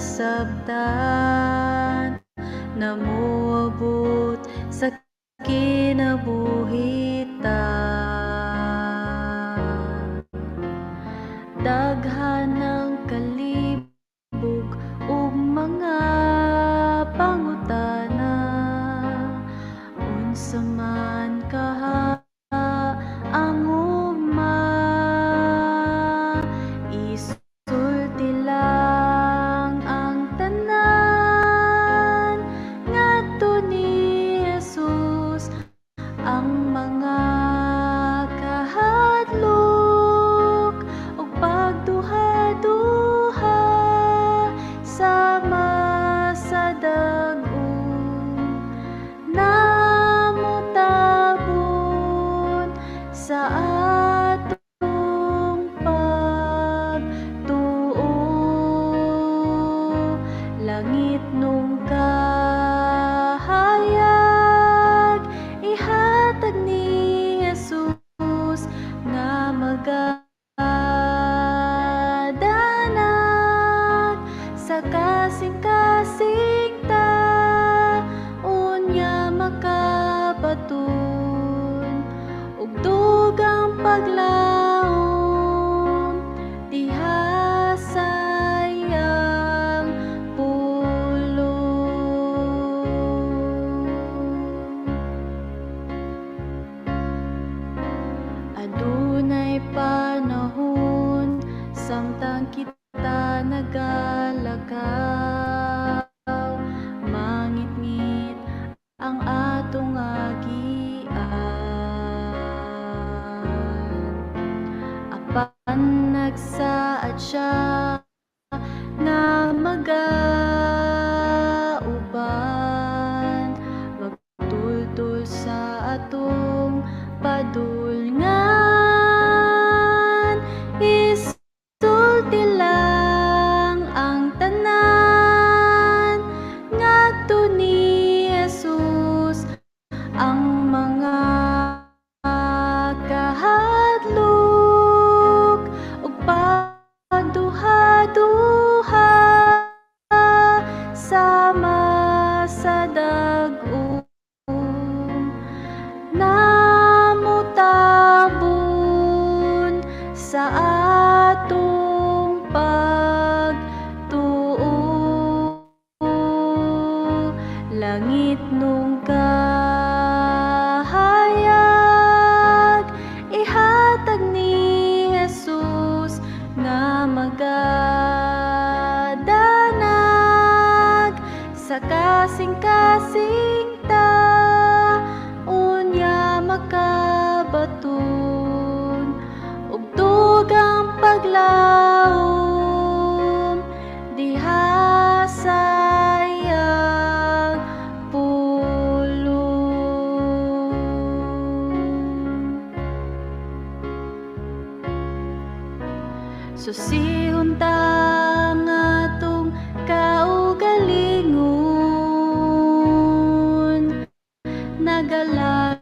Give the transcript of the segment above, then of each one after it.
nasabtan na moabot sa kinabuhitan. Daghan ng kalibog ug mga pangutana, unsa man kaha ang ugma, isulti lang ang tanan ngadto ni Jesus. Ang mga kahadlok ug pagduha-duha sama sa dag-ong namutabon sa atong pagtuo. Langit nung kahayag ihatag ni Jesus nga magadanag sa kasing-kasing ta, unya makabaton ug dugang paglaom diha sayang pulong. Adunay panahon samtang kita nagalakaw, mangitngit ang atong agian. Apan nagsaad siya nga magauban, magtultol sa atong padulngan. Isulti lang ang tanan ngadto ni Jesus. Ang mga kahadlok ug pagduha-duha sama sa dag-ong namutabon sa atong pagtuo. Langit nung kahayag ihatag ni Jesus nga magadanag sa kasing-kasing ta, unya makabaton ug dugang paglaom diha sayang pulong. Susihon ta nga atong kaugalingon, nagalagad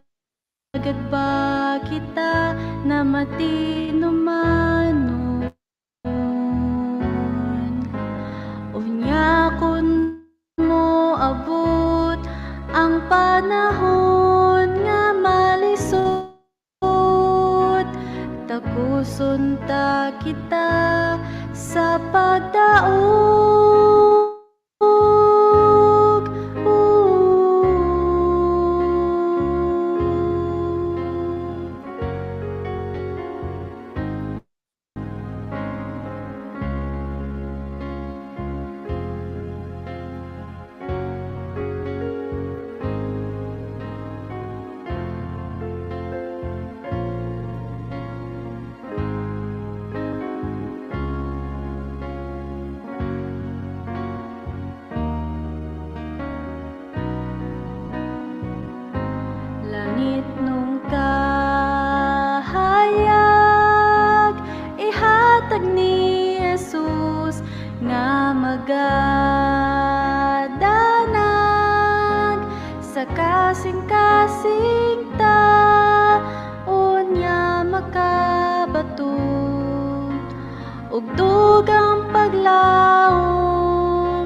ba kita na matinumanon? Unya kun mo abot ang panahon nga malisod, tapuson ta kita sa pagdaog. Langit nung kahayag ihatag ni Jesus nga magadanag sa kasing-kasing ta, unya makabaton ug dugang paglaom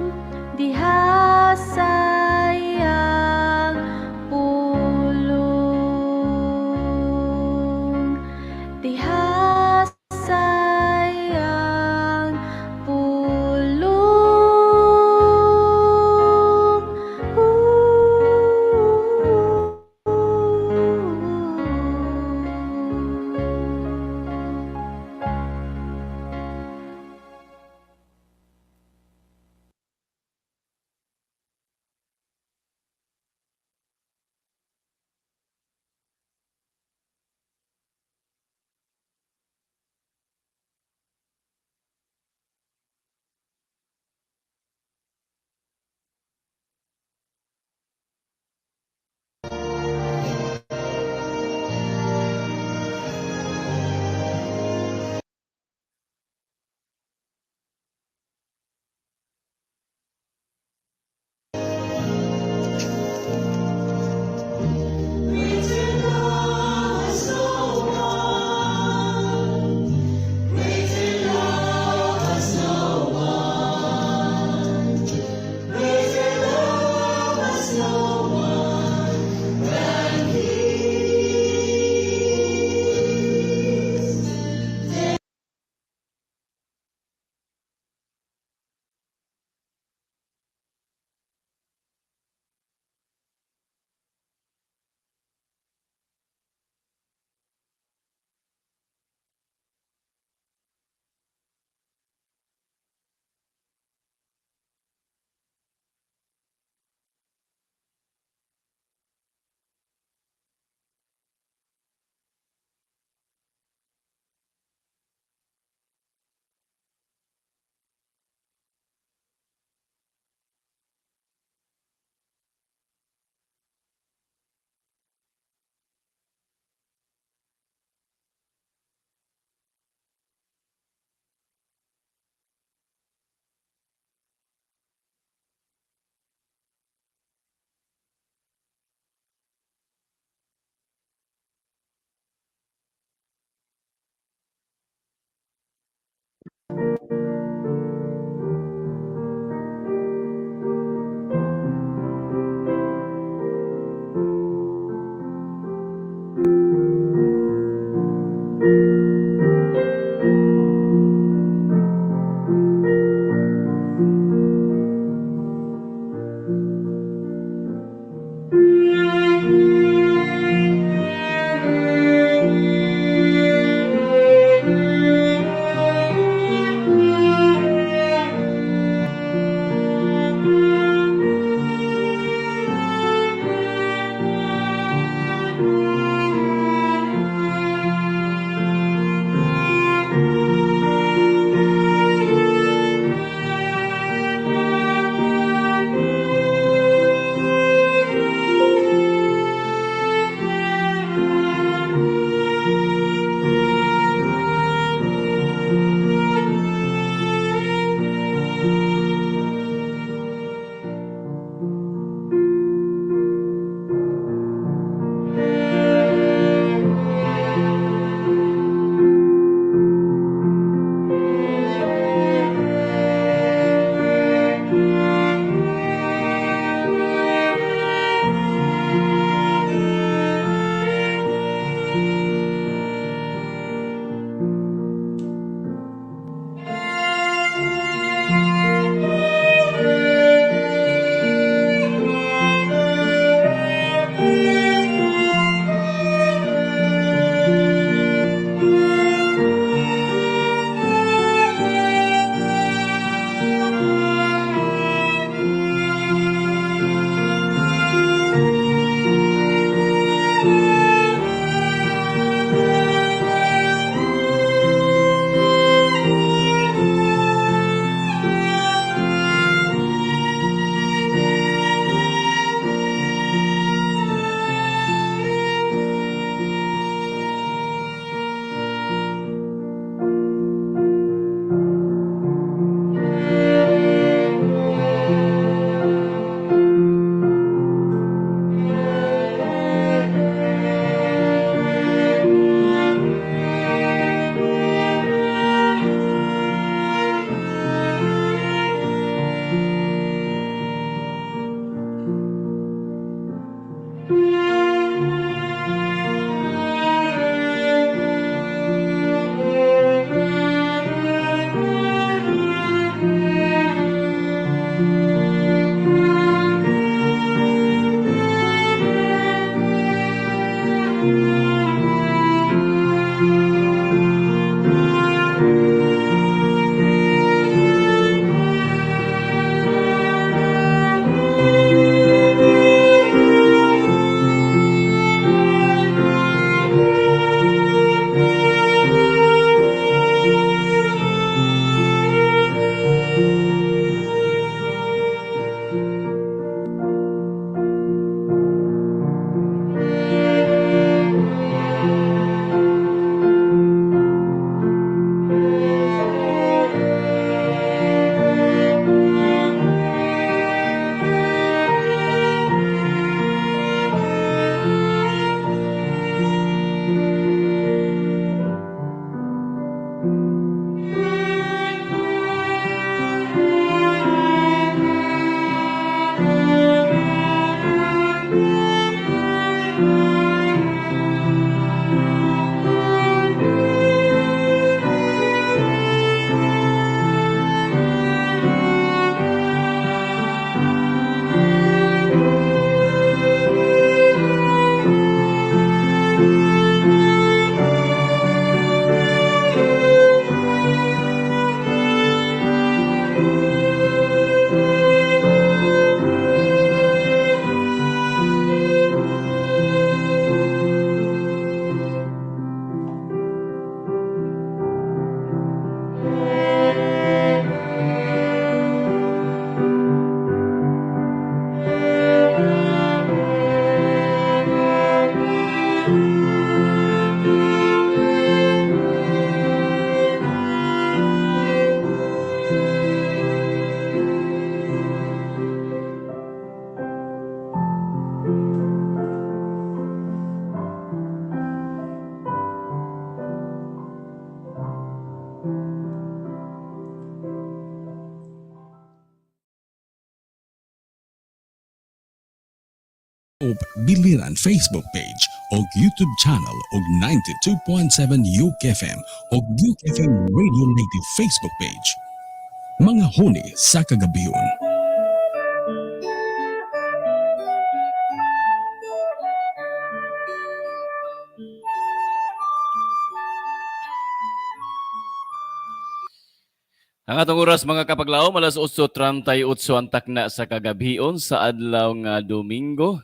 o Biliran Facebook page o YouTube channel o 92.7 Yuke FM o Yuke FM Radio Native Facebook page. Mga huni sa kagabion. Ang atong oras mga kapaglaom, alas 8:38 ang takna sa kagabion sa adlaw nga Domingo.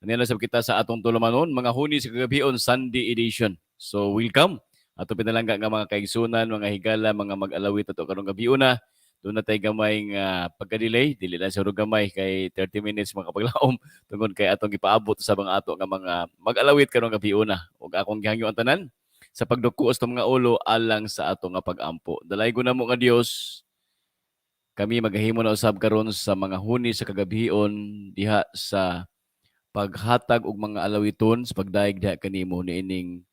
Nila sab kita sa atong tulumanon, mga huni sa kagabion Sunday edition. So welcome. Ato pinalangga nga mga kaigsunan, mga higala, mga mag-alawit ato karong gabion na. Doon na tayo gamay nga pagka-delay, dili lang siguro gamay kay 30 minutes mga kapaglaom tungod kay atong gipaabot sa mga ato nga mga mag-alawit karong gabion na. Ug akong gihangyo ang tanan sa pagdukuos ng mga ulo alang sa ato nga pag-ampo. Dalay ko na mo nga Dios, kami maghahimo na usab karon sa mga huni sa kagabion diha sa paghatag og mga alawiton sa pagdaig diha kanimo niining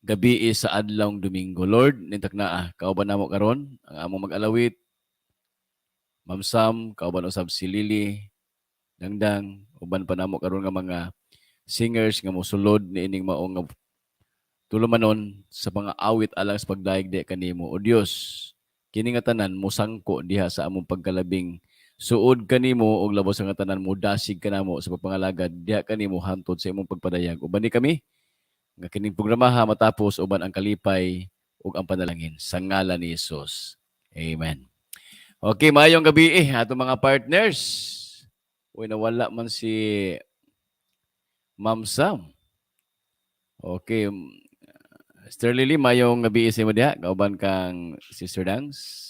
gabi sa adlawng Domingo. Lord, nintaknaa, kauban namo karon ang among mag-alawit, Ma'am Sam, kauban usab si Lily, Dangdang, uban pa namo karon nga mga singers nga mosulod niining mao nga tulumanon sa mga awit alang sa pagdaig diha kanimo. O Dios, kini nga tanan mosangko diha sa among pagkalabing suod kanimo og labos nga tanan mo dasig kanamo sa pagpangalagad diha kanimo hantod sa imong pagpadayag. Uban ni kami nga kining programaha matapos uban ang kalipay ug ang panalangin sa ngalan ni Hesus. Amen. Okay, maayong gabi ato mga partners. Uy, nawala man si Ma'am Sam. Okay, Sister Lily, mayong gabi sa mo diha, kauban kang Sister Dance.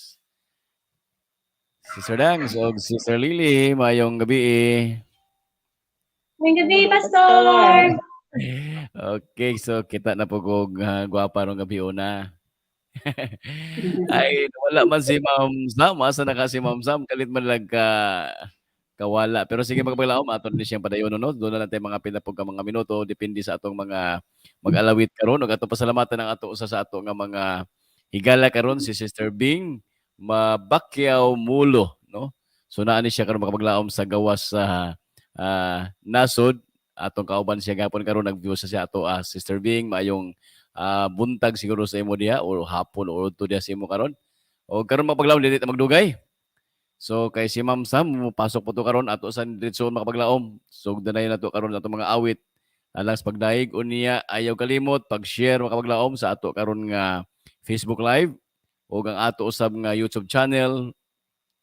Sister Dance o Sister Lily, mayong gabi. May gabi, Pastor! Okay, so kita na po kong gwapa rong gabi una. Ay, wala man si Ma'am Sam. Asa na ka si Ma'am Sam? Kalit man lang kawala. Pero sige magpaglaom, aton ni siyang padayon no. Doon na natin mga pinapog ka mga minuto depende sa atong mga mag-alawit karon ug ato pasalamatan ang ato usa sa ato nga mga higala karon si Sister Bing Mabakyaw Mulo, no. So naa ni siya karon makapaglaom sa gawas sa nasod. Atong kauban siya gapon karon nag-view sa siya ato Sister Bing, maayong buntag siguro sa imo diha o hapon o udto diha sa imo karon. O karon makapaglaom dili ta magdugay. So kay si Ma'am Sam pasok po to karon ato sa diretso makapaglaom. So danay na to karon ato mga awit alang sa pagdaig unya ayaw kalimot pag-share makapaglaom sa ato karon nga Facebook Live o ang ato usab nga YouTube channel.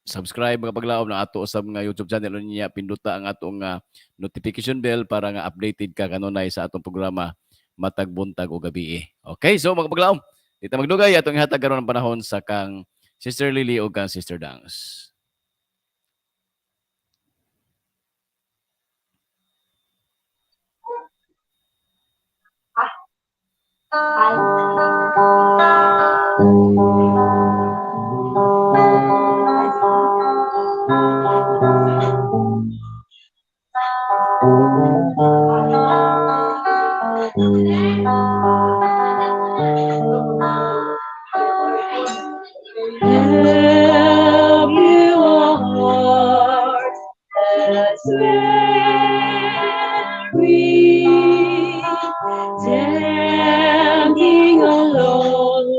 Subscribe makapaglaom ng ato usab nga YouTube channel unya pinduta ang ato nga notification bell para nga updated ka kanunay sa atong programa matag buntag o gabi. Okay, so makapaglaom dito magdugay atong ihatag karon ng panahon sa kang Sister Lily o kang Sister Dance. Have you a heart that's weary, tempting alone,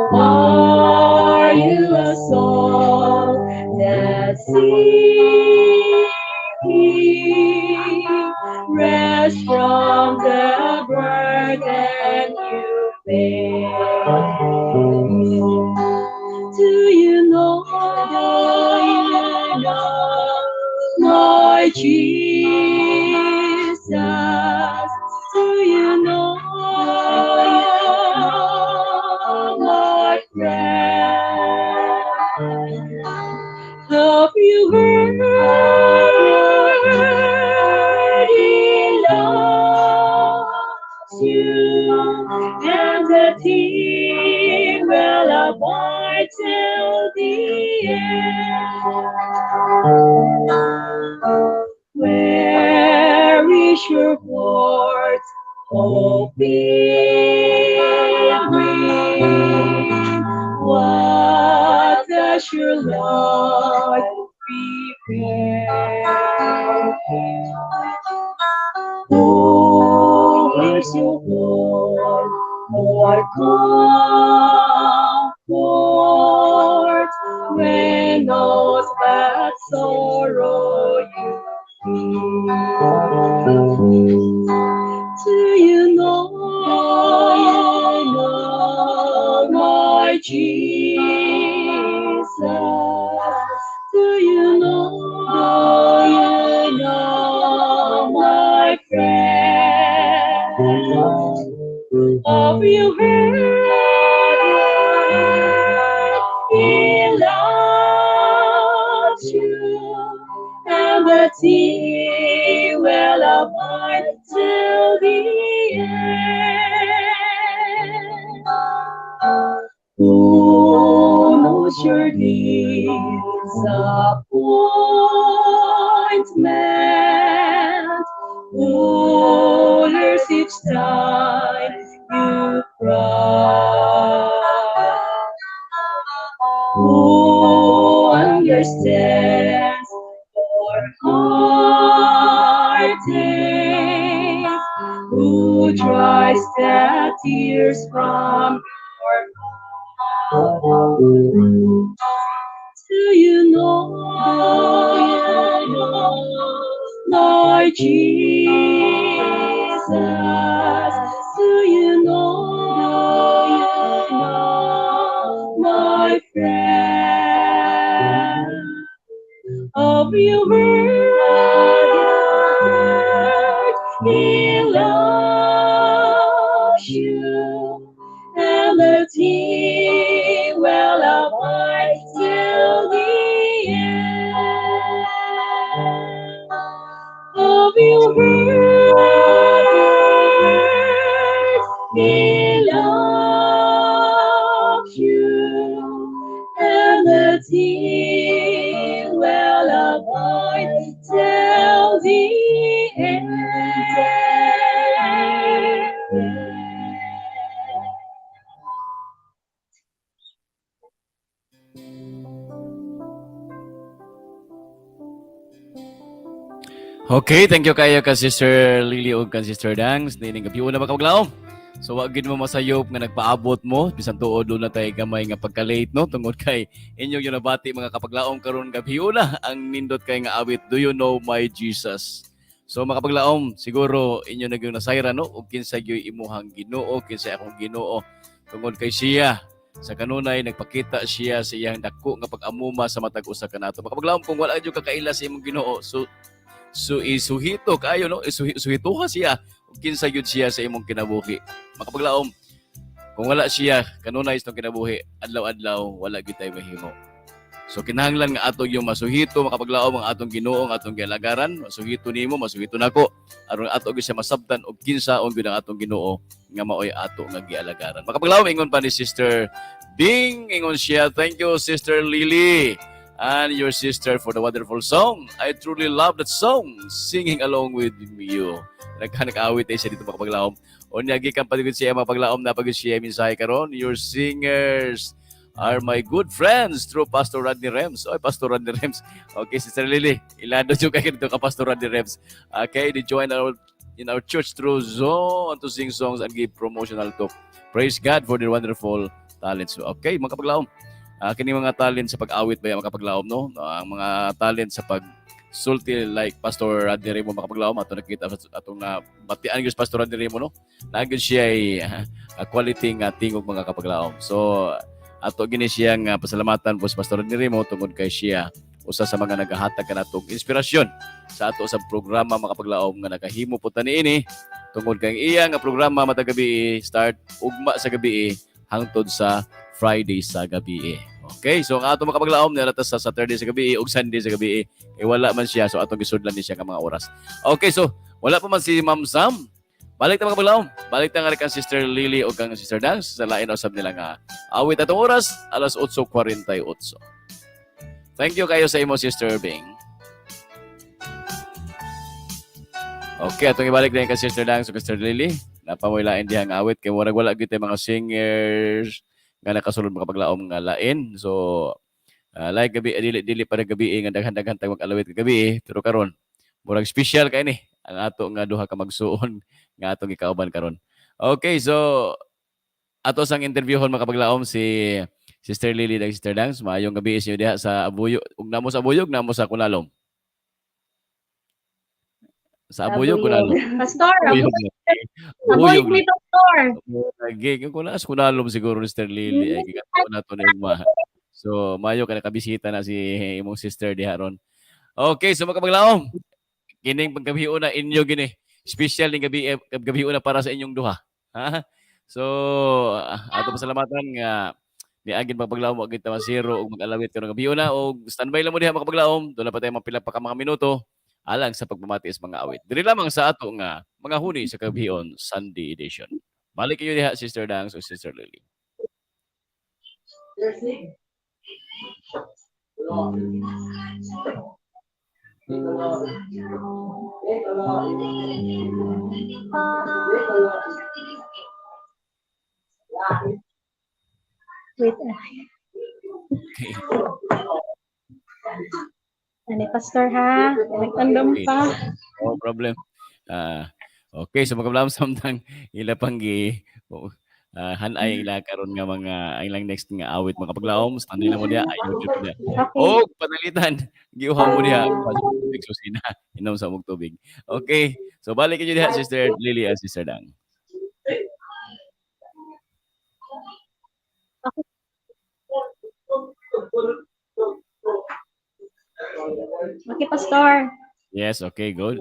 are you a soul that's seeking rest from the burden you bear? Do you know, Lord Jesus? Do you know, Lord Christ? Have you heard He loves you, and the team will abide till the end? Where is your port, O pilgrim? What the treasure Lord prepare. Oh, mercy, Lord, Lord, comfort when those that sorrow you feel. Do you know, my Jesus? Do you know, my friend? Have you heard? He loves you, and that He will abide till the end. Who knows your disappointment? Who hears each time you cry? Who understands your heartache? Who dries the tears from your eyes? Do you know, Lord Jesus? Do you know, my friend? Have you heard? He loves you, and that He will abide till the end. Have you heard? He loves you, and that He will abide till the end. Okay, thank you kayo ka Sister Lily ug kan Sister Dangs. Dining gabi una makabaglaom. So wag gid mo masayop nga nagpaabot mo bisan tuod na tay gamay nga pagka-late no tungod kay inyong yung nabati mga kapaglaom karon gabi una ang nindot kay nga awit Do You Know My Jesus. So makapaglaom siguro inyo nagyong nasayra no ug kinsa gyud imuhang Ginoo kinsa akong Ginoo tungod kay siya sa kanunay nagpakita siya sa iyang dako nga pag-amuma sa matag usa kanato. Makapaglaom kung wala gyud ka kaila sa imong Ginoo so isuhito kayo no isuhito ka siya ug kinsa gyud siya sa imong kinabuhi. Makapaglaom kung wala siya kanunay sa kinabuhi adlaw-adlaw wala gyud tay mahimo. So kinahanglan nga ato yung masuhito makapaglaom ang atong Ginoo ang atong gialagaran, masuhito nimo masuhito nako aron ato gyud siya masabtan og kinsaon gyud ang atong Ginoo nga maoy ato nga gialagaran. Makapaglaom ingon pa ni Sister Ding ingon siya thank you Sister Lily and your sister for the wonderful song. I truly love that song. Singing along with you. Nagkanag-awit ay siya dito makapaglaom. O niyagikan paligid siya mapaglaom na pag siya minsahe karon. Your singers are my good friends through Pastor Rodney Rems. Oy, Pastor Rodney Rems. Okay, Sister Lily. Ilado nyo kayo dito ka Pastor Rodney Rems. Okay, they join in our church through Zoom to sing songs and give promotional talk. Praise God for their wonderful talents. Okay, mga kapaglaom. Kini mga talent sa pag-awit ba makapaglaom no? Ang mga talent sa pag-sulti like Pastor Rodney Remo makapaglaom ato nakita atong na batian gyud Pastor Rodney Remo no. Nagid siya ay quality nga tingog mga kapaglaom. So ato gini siya nga pasalamatan po sa Pastor Rodney Remo tungod kay siya usa sa mga nagahatag kanatong inspirasyon sa ato sa programa makapaglaom nga nakahimo po niini tungod kay iya nga programa matag gabi start ugma sa gabi hangtod sa Friday sa gabi. Okay, so ang ato makapaglaom nila sa Saturday sa gabi ug Sunday sa gabi wala man siya so atong gisudlan ni siya nga mga oras. Okay, so wala pa man si Ma'am Sam. Balik ta makapaglaom. Balik ta nga kan Sister Lily ug kang Sister Dance sa lain usab nila nga awit atong oras alas 8:48. Thank you kayo sa imo Sister Bing. Okay, atong ibalik din kay Sister Dance ug Sister Lily. Napamoylain diha nga awit kay murag wala gyud mga singers nga nakasulod makapaglaom nga lain. So like gabi dili para gabi nga daghan-daghan tag mag-alawit gabi pero karon murag special kay ni ang ato nga duha ka magsuon nga atong gikauban karon. Okay, so ato sang interviewon makapaglaom si Sister Lily ug Sister Dance. Maayong gabi sa inyo diha sa Abuyog. Ug namo sa Abuyog, namo sa Kunalom. Sa Abuyog, Kunalom. Pastor, Abuyog. aboy ni Pastor. Lagi kung kunas Kunalom siguro Sister Lily ay gigato na to ni Uma. So maayo ka nakabisita na si imong sister diha ron. Okay, so makapaglaom. Kining paggabion na inyo gini. Special ning gabion na para sa inyong duha. Ha? So ato pasalamatan nga niagin pagpaglaom og kita masiro og mag-alawit karon gabion na og standby lang mo diha makapaglaom. Doon na pa tayo mapila pa ka mga minuto alang sa pagpamati sa mga awit. Diri lamang sa ato nga mga huni sa gabion Sunday edition. Balik kayo diha Sister Dance o Sister Lily. Wait. Okay. Ani Pastor ha, nagtandam pa. No problem. Okay, so magkablam samtang ila panggi hanay ila karon nga mga ilang next nga awit mga paglaom standing na mo diha ayo jud diha. Okay. Panalitan giuha mo diha tubig susina inom sa mong tubig. Okay, so balik kayo diha Sister Lily and Sister Dang. Okay, Pastor. Yes, okay, good.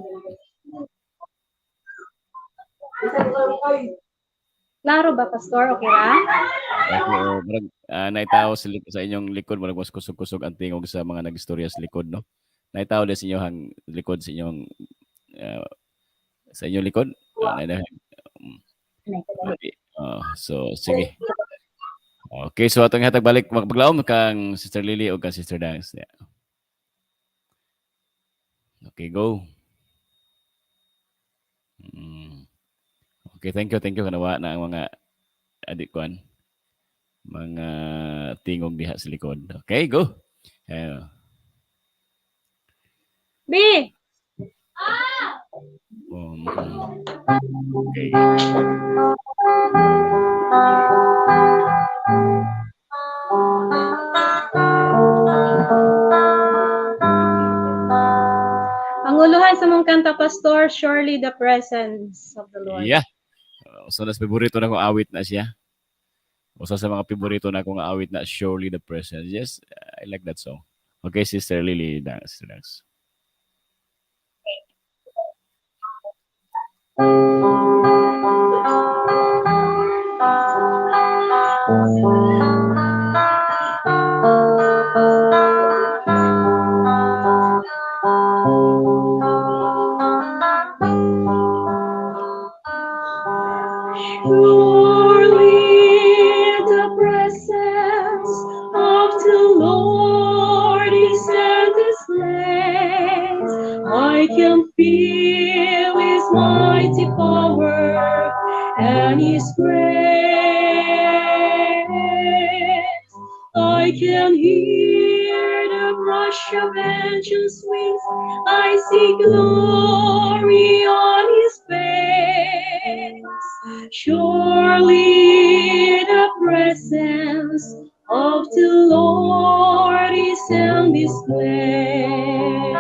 Klaro ba, Pastor? Okay ra? Okay, naitaw sa inyong likod, marag mas kusog-kusog ang tingog sa mga nag-istorya sa likod, no? Naitaw din sa inyong likod, sa inyong likod? So, sige. Okay, so atong hatag balik magpaglaom kang Sister Lily o kang Sister Dance. Yeah. Okay, go. Okay, thank you kanawa na ang mga adik kuan. Mga tingog diha sa likod. Okay, go. B! Okay. Panguluhan sa mong kanta, Pastor, surely the presence of the Lord. Yeah. So, nas paborito na kong awit na siya. Usa sa mga paborito na kong awit na surely the presence. Yes, I like that song. Okay, Sister Lily, Sister Dance. Surely the presence of the Lord is in this place. I can feel His mighty power and His grace. I can hear the rush of angels' wings. I see glory on His face. Surely the presence of the Lord is in this place.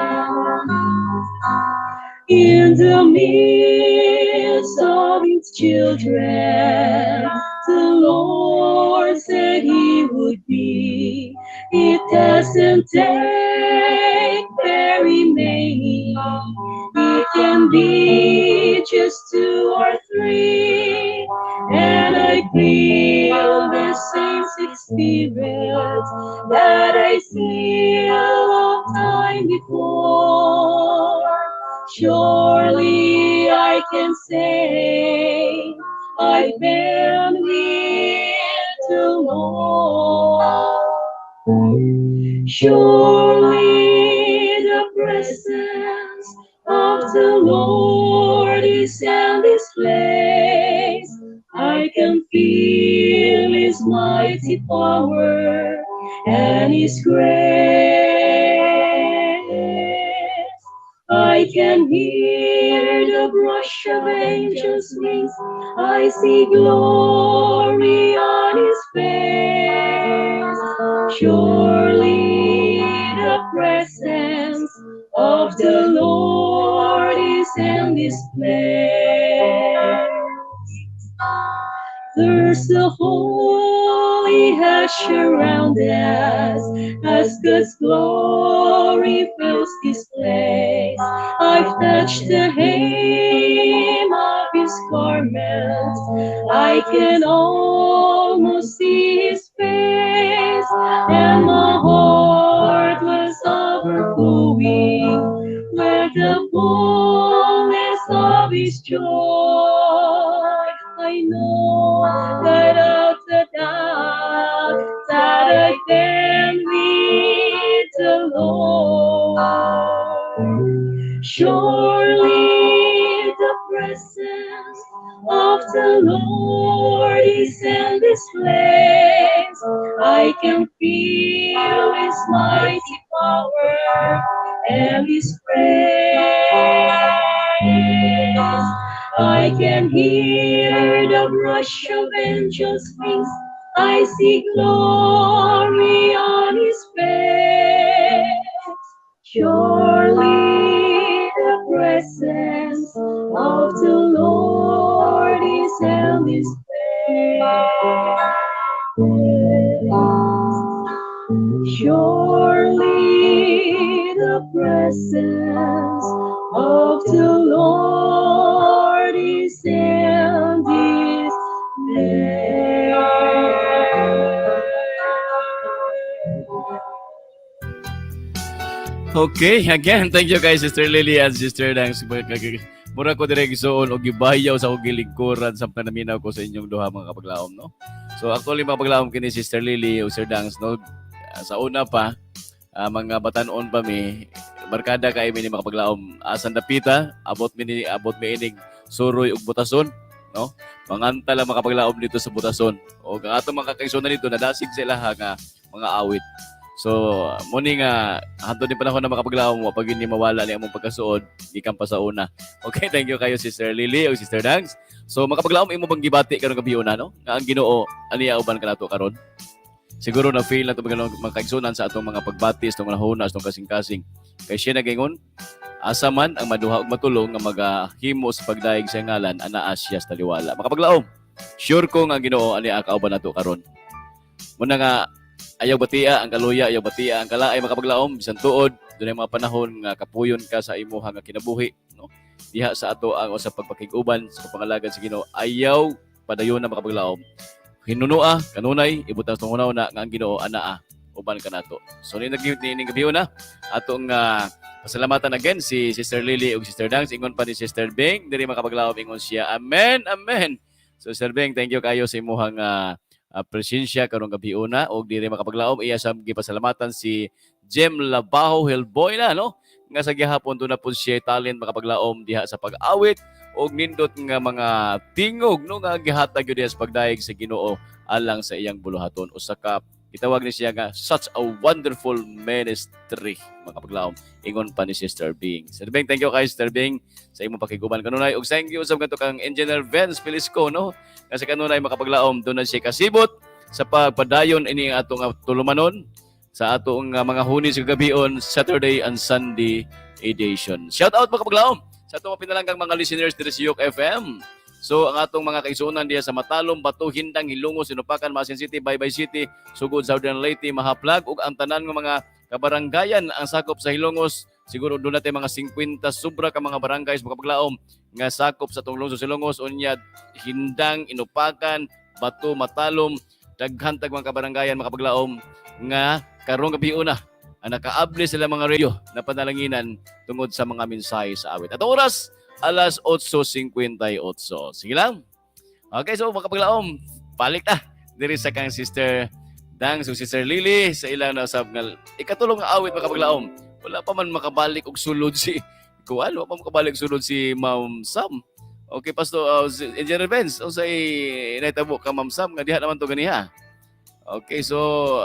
In the midst of His children, the Lord said He would be. It doesn't take very many. It can be just 2 or 3. And I feel the same spirit that I feel long time before. Surely I can say I've been with the Lord. Surely the presence of the Lord is in this place. I can feel His mighty power and His grace. I can hear the brush of angels' wings. I see glory on His face. Surely the presence of the Lord is in this place. There's a holy hush around us as God's glory fills this place. I've touched the hem of His garment. I can almost see His face, and my heart was overflowing with the fullness of His joy. I know that of the dark that I can meet the Lord. Surely the presence of the Lord is in this place. I can feel His mighty power and His praise. I can hear the rush of angels' wings. I see glory on His face. Surely the presence of the Lord is in this place. Surely the presence of the Lord is in this place. Okay, again, thank you guys, Sister Lily and Sister Dangs. Mura ko direk soon og gibayaw sa akong gilingkuran sa panaminaw ko sa inyong duha mga kapaglaom, no? So actually mga kapaglaom kini Sister Lily o Sir Dangs, no? Sa una pa, mga batanon pa mi, barkada kay mi ni mga kapaglaom. Asan dapita, abot mi inig suroy ug butason, no? Manganta lang mga kapaglaom dito sa butason. O ang atong mga kakaigsunan dito nadasig sila nga mga awit. So, muni nga, hanto din panahon na makapaglaom mo, pag hindi mawala niya mong pagkasuod, gikan pa sa una. Okay, thank you kayo, Sister Lily o Sister Dangs. So, makapaglaom, imo bang gibati karong gabi una, no? Nga ang Ginoo, aniya uban ka nato karon. Siguro na feel na ito mga kaigsunan sa atong mga pagbati, sa itong manahuna, sa itong kasing-kasing. Kaya siya nagingon, asa man ang maduha ug matulong nga magahimo sa pagdaig sa ngalan, anaa siya sa taliwala. Makapaglaom, sure ko nga Ginoo, aniya kauban nato karon. Muna nga, ayaw batia ang kaluya, ayaw batia ang kalaay makapaglaom, bisan tuod, doon ay mga panahon nga kapuyon ka sa imuha nga kinabuhi, no? Diha sa ato ang sa pagpakiguban sa pangalagan sa Ginoo, ayaw padayon na makapaglaom. Hinunua, kanunay, ibutang sa hunaw na nga ang Ginoo anaa uban ka nato. So ni gabi na atong pasalamatan again si Sister Lily ug Sister Dangs, ingon pa ni Sister Beng, diri makapaglaom ingon siya. Amen. Amen. So Sister Beng, thank you kayo sa imuhang presensya karong gabi una og diri makapaglaom iya sa gipasalamatan si Jem Labaho Helboy na, no, nga sa gihapon do na po siya talent makapaglaom diha sa pag-awit og nindot nga mga tingog, no, nga gihatag gyud sa pagdaig sa Ginoo alang sa iyang buluhaton. Usa ka gitawag ni siya nga such a wonderful ministry makapaglaom, ingon pa ni Sister Bing. Sister Bing, thank you kay Sister Bing sa imong pakiguban kanunay og thank you usab kadto kang Engineer Vince Felisco, no, nga sa kanunay makapaglaom do na siya kasibot sa pagpadayon ini atong tulumanon sa atong mga huni sa gabion Saturday and Sunday edition. Shout out makapaglaom sa atong pinalanggang mga listeners diri sa Yok FM. So ang atong mga kaigsunan diya sa Matalom, Batu, Hindang, Hilongos, Sinupacan, Masin City, Baybay City, Sugod, Southern Leyte, Mahaplag ug ang tanan nga mga kabaranggayan ang sakop sa Hilongos. Siguro doon natin mga 50 sobra ka mga barangays makapaglaom nga sakop sa tong lungsod Silongos, unya Hindang, Inupacan, Batu, Matalom, daghantag mga kabaranggayan makapaglaom nga karong gabi una nakaable sila mga radio na panalanginan tungod sa mga mensahe sa awit. At oras alas 8:58. Sige lang. Okay, so makapaglaom, balik na diri sa kang Sister Dangs ug Sister Lily sa ilang nasab nga ikatulong nga awit makapaglaom. Wala pa man makabalik og sulod si Kuan, wala pa makabalik sulod si Ma'am Sam. Okay, Pastor Engineer Benz, unsay nahitabo ka Ma'am Sam nga diha naman to ganiha. Okay, so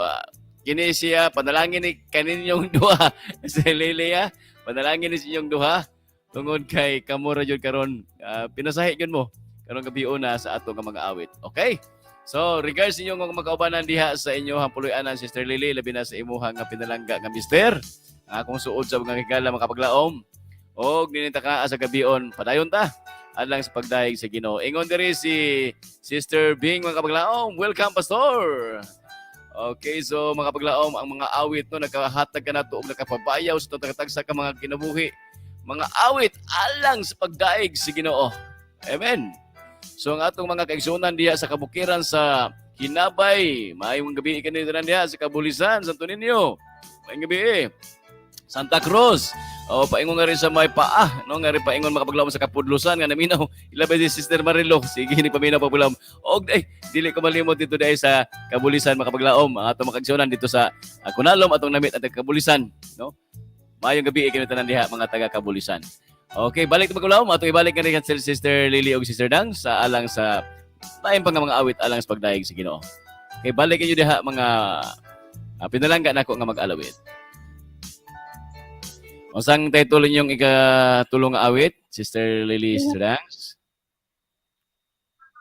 kini siya panalangin ni kaninyong duha si Lily ha. Panalangin ni sinyong duha tungod kay kamo ra jud karon pinasahi gyud mo karong gabi una sa ato nga mga awit. Okay? So, regards inyong mga magkaubanan diha sa inyong puloy-anan Sister Lily, labi na sa imuha nga pinalangga nga mister. Kung suod sa mga higala makapaglaom og ninita ka sa gabion padayon ta alang sa pagdayeg sa Ginoo. Ingon diri si Sister Bing mga kapaglaom. Welcome pastor. Okay, so mga kapaglaom ang mga awit no nakahatag ka nato og nakapabayaw sa tatagsa ka mga kinabuhi. Mga awit alang sa pagdaig sa Ginoo. Amen. So ang atong mga kaigsunan diha sa kabukiran sa Hinabay, maayong gabi kini diha sa Kabulisan, Santo Niño. Maayong gabi. Santa Cruz. O paingon nga rin sa may paa, no nga rin paingon makapaglaom sa Kapudlusan nga naminaw ilabay si Sister Marilo. Sige ni paminaw paglaom. Og dili ko malimot dito dai sa Kabulisan makapaglaom. Ang atong makagsunan dito sa Kunalom atong namit at Kabulisan, no? Maayong gabi kini tanan diha mga taga Kabulisan. Okay, balik na magulaw. Ato ibalik nga rin si Sister Lily o Sister Dang sa alang sa tayong pang mga awit alang sa pagdayeg sa Ginoo. Okay, balik niyo diha mga pinalangga nako nga mag-alawit. Unsang title ninyong ikatulong nga awit, Sister Lily, Sister Dang?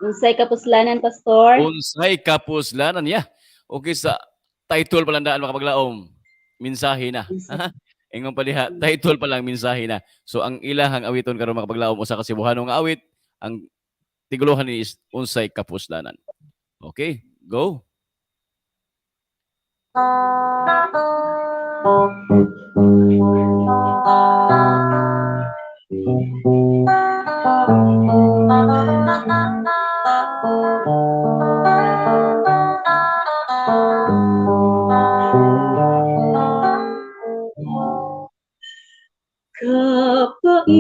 Unsay kapuslanan, Pastor? Unsay kapuslanan, yeah. Okay, sa title palandaan makapaglaom, mensahe na. Ingon pa diha, title pa lang mensahe na. So ang ilahang awiton karon makapaglaom usa ka Cebuano nga awit, ang tiguluhan ni unsay kapuslanan. Okay, go. Kapait,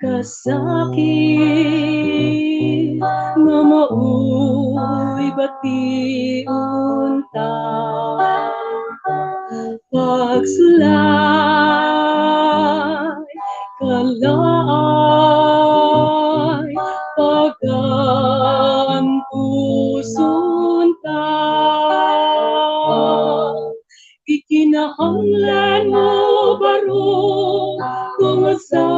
kasakit, nga mauy bation ta. Pagsulay, kalay, pagampuson ta. Ikinahanglan mo baro kung sa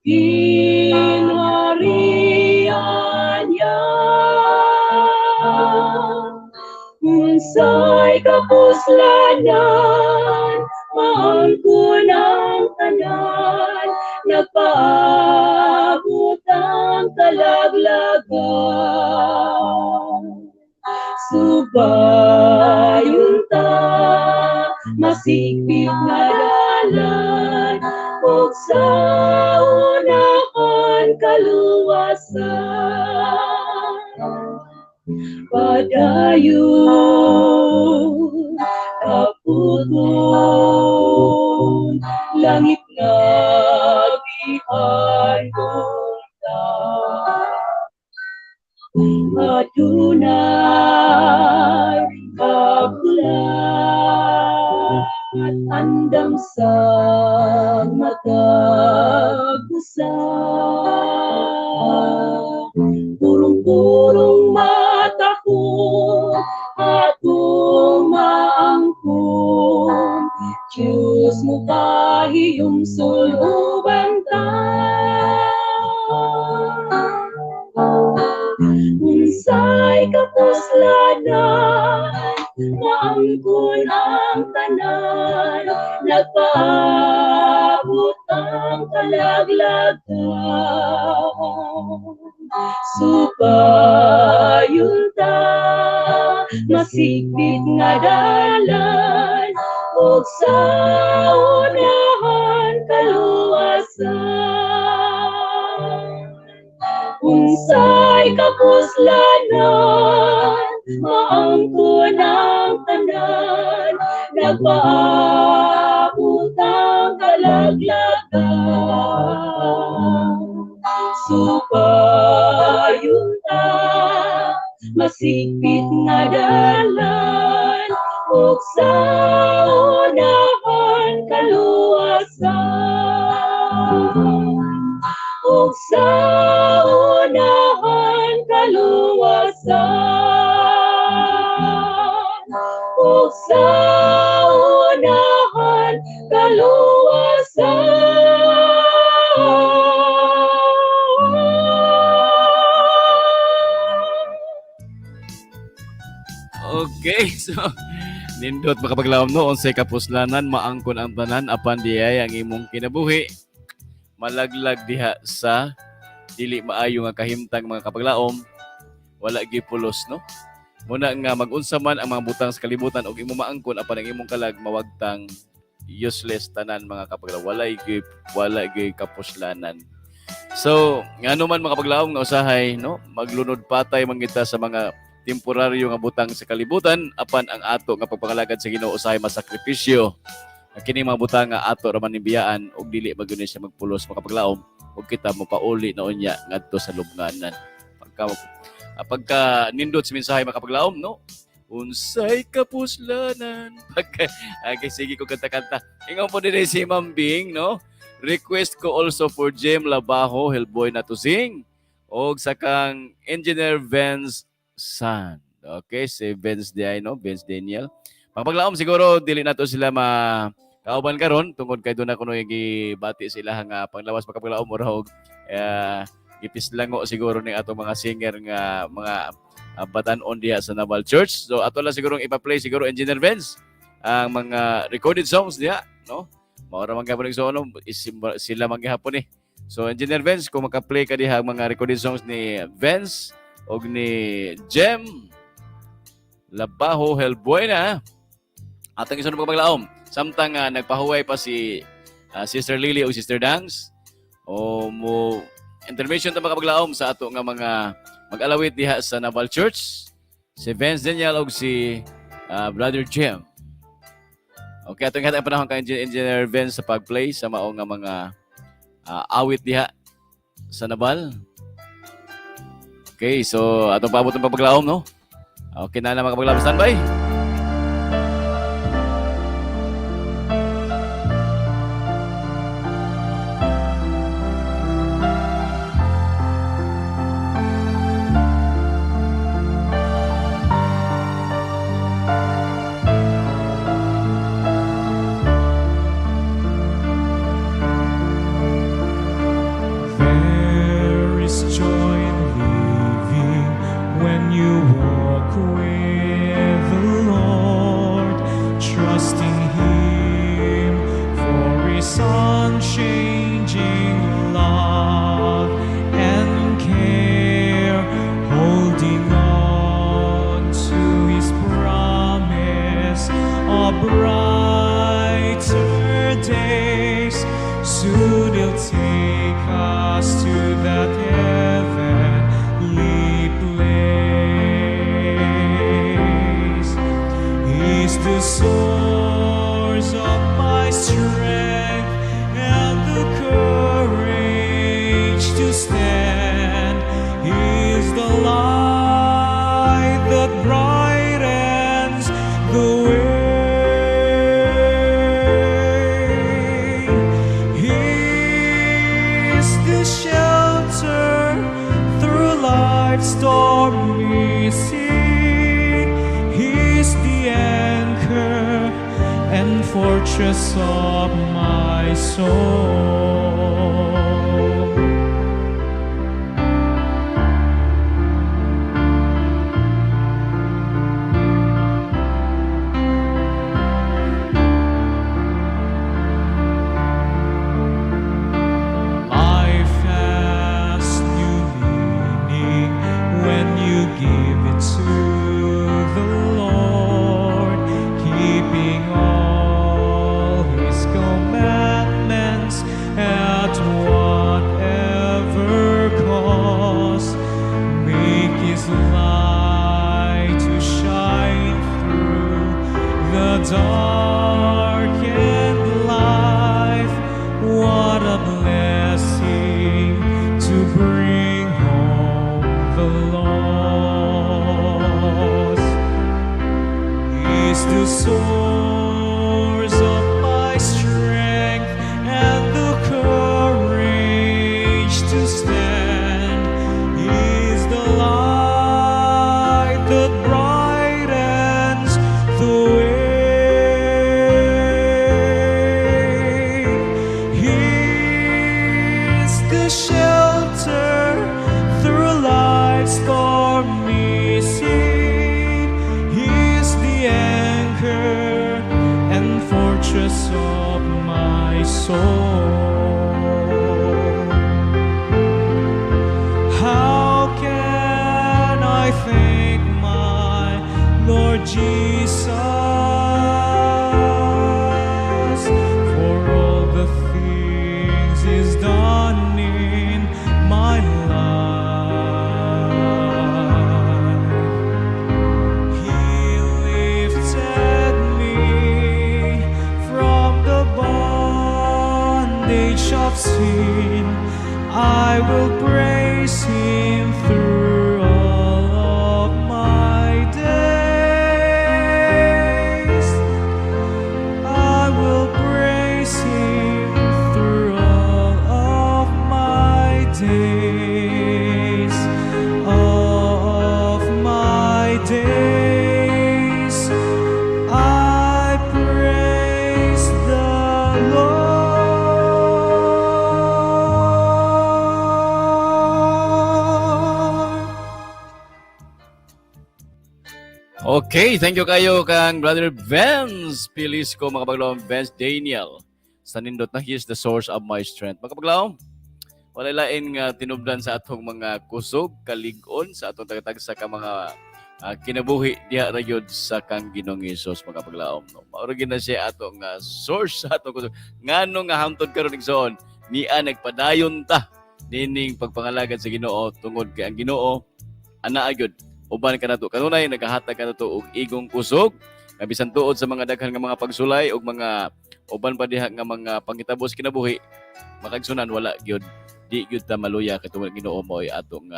ginharian niya. Unsay kapuslanan, maangkon ang tanan, nagpaabot ang kalaglagan. Subayon ta, masigpit nga dalan, ug sa unahan kaluwasan. Padayon, kaputon, langit nga gihandong ta. Adunay kabulan, andam sa matag-usan. Purong-purong mata ko atong maangkon, Diyos mo kahiyong suluban ta. Unsay kapuslanan, maangkon ang tanan, nagpaabot ang kalaglagan. Subayon ta, masigpit nga dalan, ug sa unahan kaluwasan. Unsay kapuslanan, maangkon ang tanan, nagpaabot ang kalaglagan. Subayon ta, masigpit nga dalan, ug sa unahan kaluwasan. Ug sa unahan kaluwasan. kaluwasan. O sa unahan, kaluwasan. Okay, so nindot makapaglaom no unsay kapuslanan maangkon ang tanan apan diay ang imong kinabuhi malaglag diha sa dili maayo nga kahimtang mga kapaglaom wala gipulos no muna nga mag-unsa man ang mga butang sa kalibutan ug imong maangkon apan ang imong kalag mawagtang useless tanan mga kapaglaom wala gyud kapuslanan. So ngano man mga kapaglaom nga usahay no maglunod patay mangita sa mga temporaryo nga butang sa kalibutan apan ang ato nga pagpangalagad sa Ginoo usahay masakripisyo kini mga butang nga ato ra man nibiyaan ug dili magyud siya magpulos makapaglaom ug kita mo pauli na unya ngadto sa lubnganan pagka nindot sa mensahe makapaglaom no unsay kapuslanan pagka sige ko kanta-kanta ingon po dinhi si Ma'am Bing no request ko also for Jem Labajo Hellboy na to sing og sakang Engineer Vance San. Okay, si Vince no? Vince Daniel. Pagpaglaom siguro dili nato sila kauban karon tungod kay doon ako gibati sila nga panglawas pagpaglaom mo raw gipislango siguro ni ato mga singer nga mga batan-on diha sa Naval Church. So ato lang siguro ipa-play siguro Engineer Vince ang mga recorded songs diha, no? Mao ra man gyapon so no sila manggihapon eh. So Engineer Vince kung maka-play ka diha mga recorded songs ni Vince og ni Jem Labajo Hellboy na atong isunod pagpaglaom samtang nagpahuway pa si Sister Lily o Sister Dangs o mo intermission ta makapaglaom sa ato nga mga mag-alawit diha sa Naval Church si Vince Daniel og si Brother Jem. Okay, atong hatag panahon kay Engineer Vince sa pagplay sa mao nga mga awit diha sa Naval. Okay, so atong paabot ng pagpaglaom, no? Okay na mga kapaglaom, standby. There is joy in living when you walk with the Lord, trusting Him for His unchanging love and care, holding on to His promise of brighter days. Soon He'll take us to that heavenly place. He's the source of my strength and the courage to stand. He's the light that brightens the way. He's the shelter through life's stormy sea. He's the anchor and fortress of my soul. Life has new meaning when you give it to the Lord, keeping all His commandments at whatever cost. Make His light to shine through the darkened life. What a blessing to bring home the lost. He's the source of my strength and the courage to stand. He's the light Okay, thank you kayo kang Brother Vince Pilisco, mga kapaglaom, Vince Daniel. Sa nindot na, he is the source of my strength. Mga kapaglaom, wala lain nga tinubdan sa atong mga kusog, kalig-on, sa atong tagatag sa ka mga kinabuhi diha rayod sa kang Ginoong Hesus, mga kapaglaom. No? Maurugin na siya atong source sa atong kusog. Ngano nga hangtod karon igsoon, niya nagpadayon ta dining pagpangalagad sa Ginoo tungod kay ang Ginoo ana gyud uban kanato kanunay nagahatag kanato og igong kusog nga bisan tuod sa mga daghan nga mga pagsulay og mga uban pa diha nga mga pangitabos kinabuhi makagsunan wala gyud di gyud ta maluya katong Ginoo mo ay atong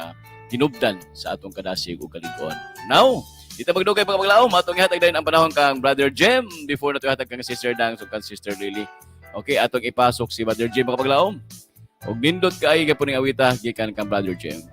tinubdan sa atong kadasig ug kalig-on. Now, dito magdugay mga paglaom atong ihatag din ang panahon kang Brother Jem before nato ihatag kang Sister Dang ug kang Sister Lily. Okay, atong ipasok si Brother Jem mga paglaom. Og nindot kay gapuning awita gikan kang Brother Jem.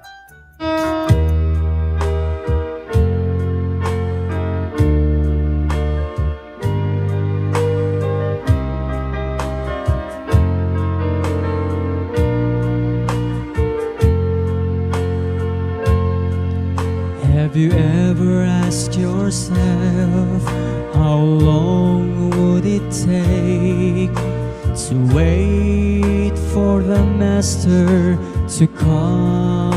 Have you ever asked yourself how long would it take to wait for the Master to come?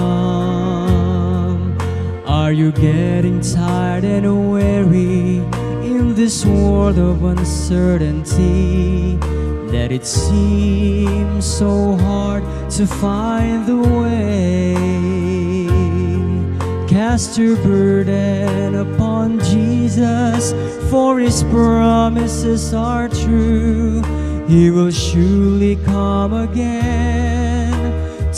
Are you getting tired and weary in this world of uncertainty that it seems so hard to find the way? Cast your burden upon Jesus, for His promises are true. He will surely come again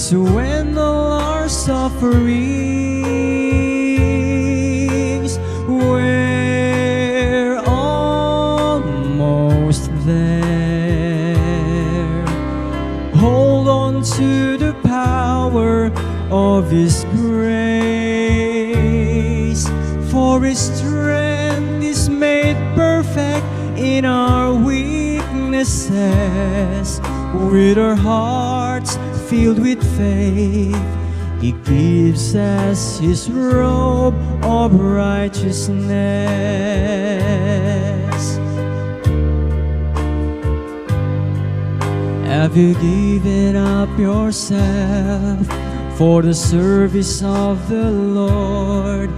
to end all our sufferings. We're almost there. Hold on to the power of His grace, for His strength is made perfect in our weaknesses. With our hearts filled with faith, He gives us His robe of righteousness. Have you given up yourself for the service of the Lord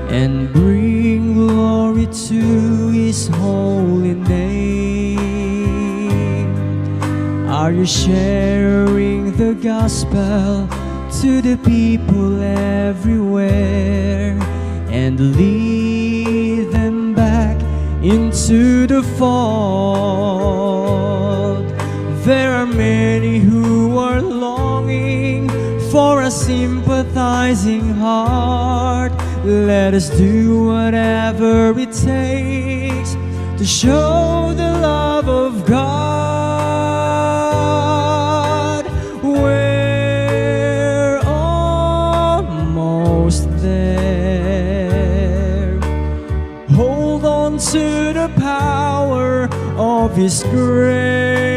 and bring glory to His holy name? Are you sharing the gospel to the people everywhere and lead them back into the fold? There are many who are longing for a sympathizing heart. Let us do whatever it takes to show the love of God. We're almost there. Hold on to the power of His grace,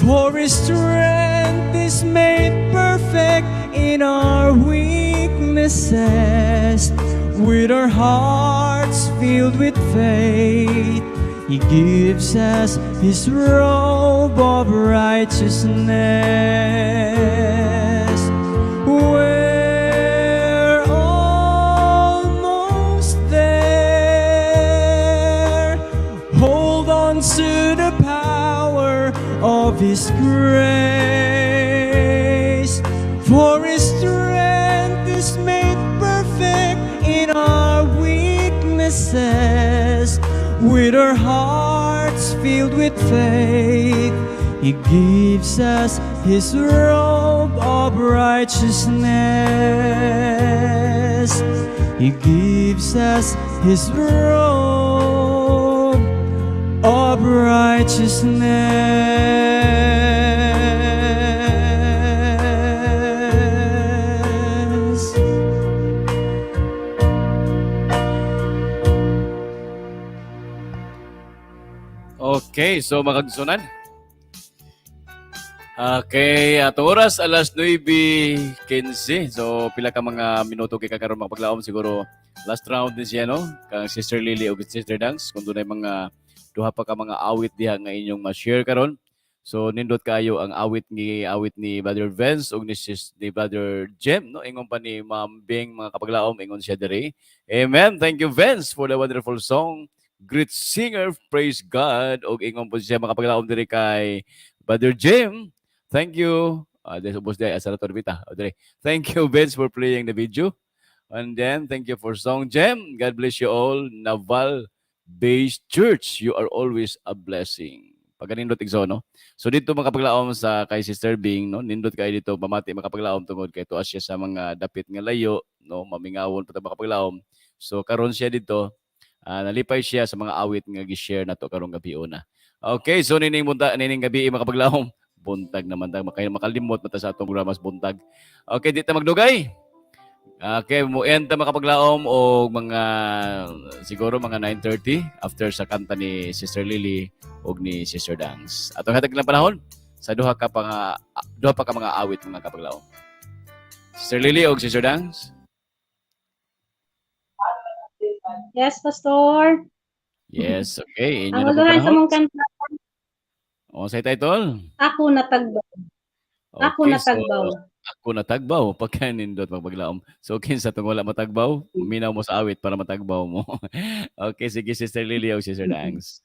for His strength is made perfect in our weaknesses. With our hearts filled with faith, He gives us His robe of righteousness. We're almost there. Hold on to the power of His grace, for His strength is made perfect in our weaknesses. With our hearts filled with faith, He gives us His robe of righteousness. He gives us His robe of righteousness. Okay, so makagsunan. Okay, atong oras alas 9:15. So pila ka mga minuto kay kakaron magpaglaom siguro last round din siya no. Kang Sister Lily ug Sister Dance kung dunay mga duha pa ka mga awit diha nga inyong ma-share karon. So nindot kayo ang awit ni Brother Vince ug ni Brother Jem no ingon pa ni Ma'am Bing mga kapaglaom ingon siya diri. Amen. Thank you Vince for the wonderful song. Great singer, praise God. Og ingon po siya mga kapaglaom diri kay Brother Jem. Thank you. Ubos day asa to bita. Thank you Vince for playing the video. And then thank you for song Jem. God bless you all. Naval Base Church, you are always a blessing. Pagkanindot igso no. So dito makapaglaom sa kay Sister Bing no, nindot kay dito pamati makapaglaom tungod kay tuas siya sa mga dapit nga layo no, mamingawon pa ta makapaglaom. So karon siya dito nalipay siya sa mga awit nga gi-share nato karong gabi una. Okay, so nining gabi makapaglaom buntag naman ta makalimot mata sa atong programa sa buntag. Okay, dito magdugay. Okay, mo enta makapaglaom o mga siguro mga 9:30 after sa kanta ni Sister Lily ug ni Sister Dance. Atong hatag lang panahon sa duha pa ka mga awit mga kapaglaom. Sister Lily ug Sister Dance. Yes, Pastor. Yes, okay. Inyo Ang na po uluhan sa panahon. mong kanta, O sa title. ako natagbaw. Ako Okay, natagbaw. so ako natagbaw pagkanindot magpaglaom. So kinsa tong wala matagbaw, minaw mo sa awit para matagbaw mo. Okay, sige Sister Lily o Sister Dance.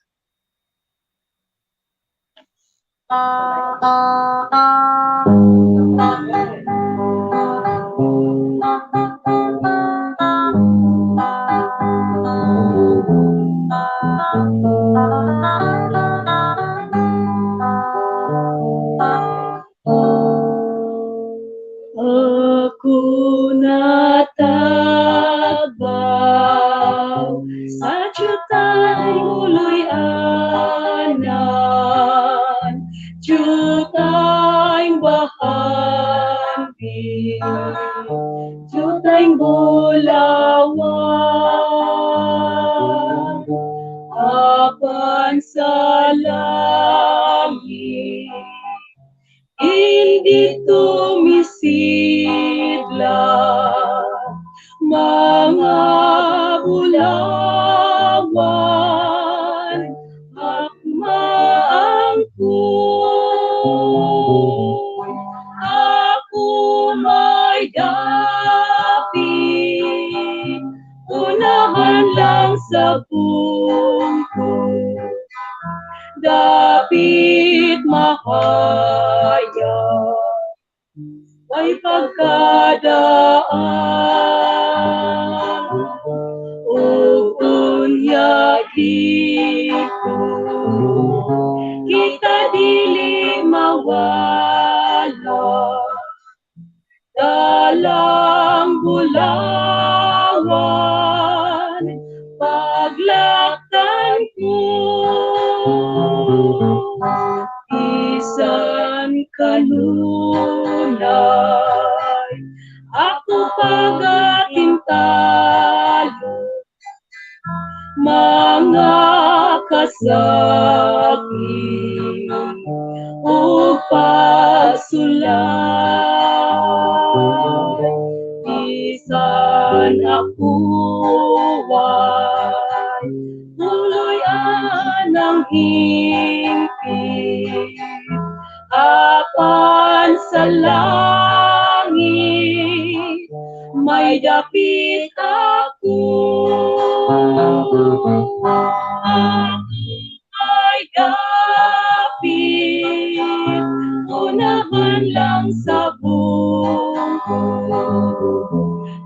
Ako natagbaw sa jutay uloy anan, jutay bahambi, jutay bulawan, apan sa langit. Hindi tumisidla mga bulawan akmaangkoy ako may dapit unahan lang sa bungkod dapit mahaya ay pagkadaan o unya dito kita dili mawala dalang bulawan paglaktan ko isan kanunay ako pagatintalo mga kasakit o pagsulay isan ako ay tuloy anang hingpit apan sa langit may dapit ako may dapit unahan lang sa bungkod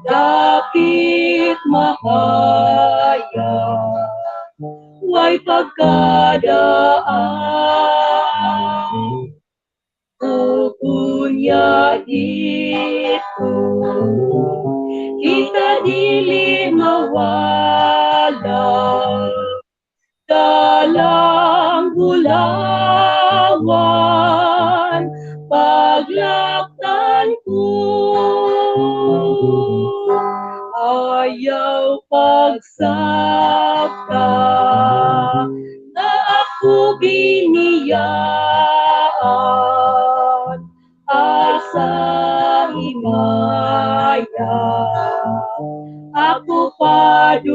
dapit mahaya way pagkadaan unya dito kita dili mawala dalang bulawan paglaktan ko ayaw pagsabta na ako biniyaan Ako padulong,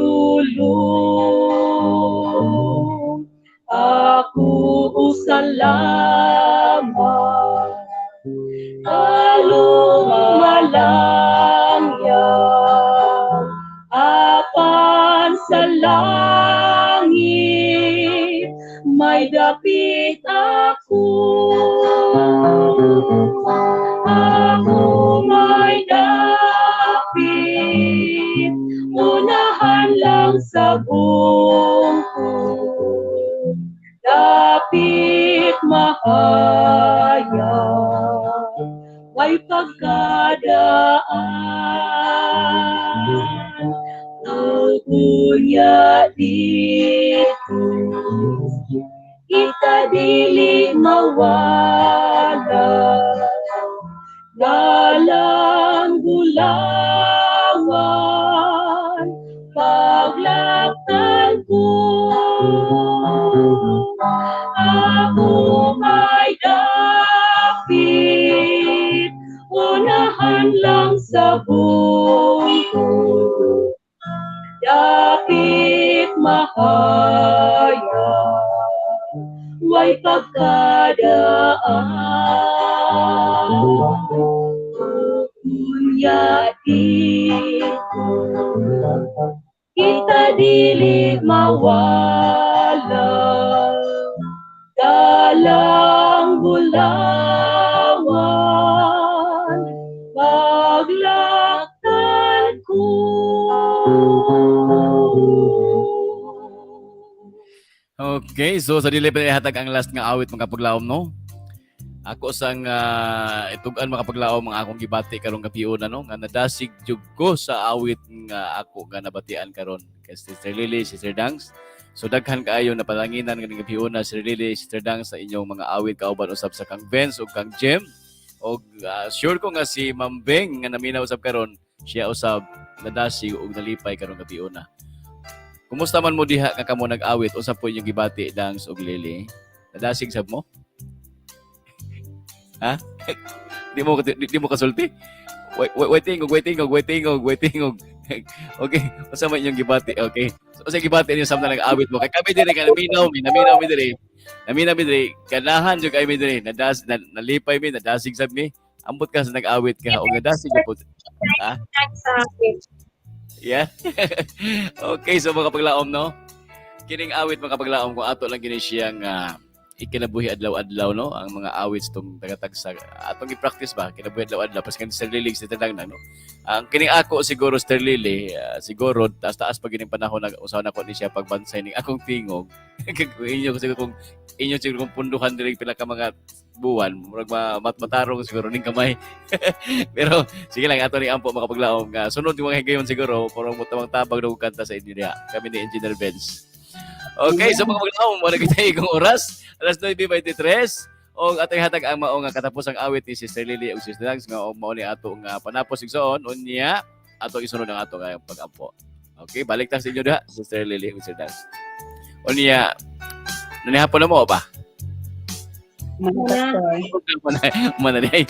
ako salamat. Kalumalangyang apan sa langit, may dapit ako. Ako may dapit, unahan lang sa bungkod. Dapit mahayag, may pagkadaan. Tugunya dito, kita dili mawala. Dalang gulangan, paglaktan ko. Ako may dapit, unahan lang sa bungkod. Dapit mahayag, may pagkadaan. Tugunya dito, kita dili mawala. Dalang gulawan, paglaktan ko. Okay, so sa dili pa ihatag ang last nga awit mga kapaglaom, no? Ako sang itugan mga kapaglaom mga akong gibati karong gabiuna, no? Nga nadasig jud ko sa awit nga ako nga nabatian karon kay Sister Lily, Sister Dangs. So daghan kaayo na palanginan nga gabiuna Sister Lily, Sister Dangs sa inyong mga awit kauban usab sa kang Vince ug kang Jem. Og sure ko nga si Ma'am Beng nga naminaw usab karon, siya usab nadasig ug nalipay karong gabiuna. Kumusta man mo diha nga kamo nag-awit usab po inyong gibati Dangs ug Lily? Nadasig sab mo? Ha? Di mo kasulti? Waiting. Okay, usa man inyong gibati. Okay. So sa gibati niyo samtang nag-awit mo kay kami diri ka naminaw mi diri. Naminaw mi diri. Ganahan jud kay mi diri. Nalipay mi, nadasig sab mi. Ambot ka sa nag-awit ka o nadasig po. Ha? Yeah. Okay, so mga kapaglaom, no? Kining awit mga kapaglaom kung ato lang gini siyang ikinabuhi adlaw-adlaw, no? Ang mga awits tong tagatag sa atong i-practice ba kinabuhi adlaw-adlaw pas kan Sister Lily sa tandang na, no? Ang kining ako siguro Sister Lily, siguro taas pa gining panahon na usaw na ko ni siya pagbansay ning akong tingog. Inyo siguro kung punduhan diri pila ka mga buwan, murag matarong siguro ning kamay. Pero sige lang ato ni ampo makapaglaom nga sunod yung mga higayon siguro parang mutamang tabag na kanta sa inyo diha. Kami ni Engineer Benz. Okay, so mga kapaglaom, wala kita ikong oras. Alas 9:23 o atay hatag ang mao nga katapos ang awit ni Sister Lily ug Sister Dangs nga mao ni ato nga panapos igsoon unya ato isunod ang ato nga pag-ampo. Okay, balik ta sa inyo diha Sister Lily ug Sister Dangs. Unya nanihapon na mo ba? Mananay.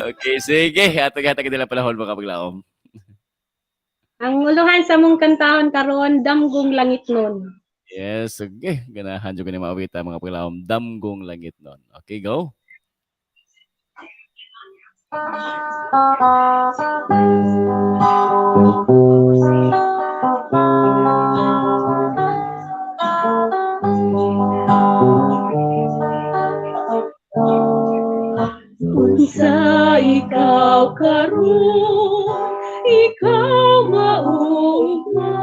Okay, sige. Hatag nila panahon mga kapaglaom. Ang uluhan sa mong kantahon karon damgong langit nun. Yes, sige. Ganahan dyan ka maawita mga kapaglaom. Damgong langit nun. Okay, go. Sa ikaw karon, ikaw maugma,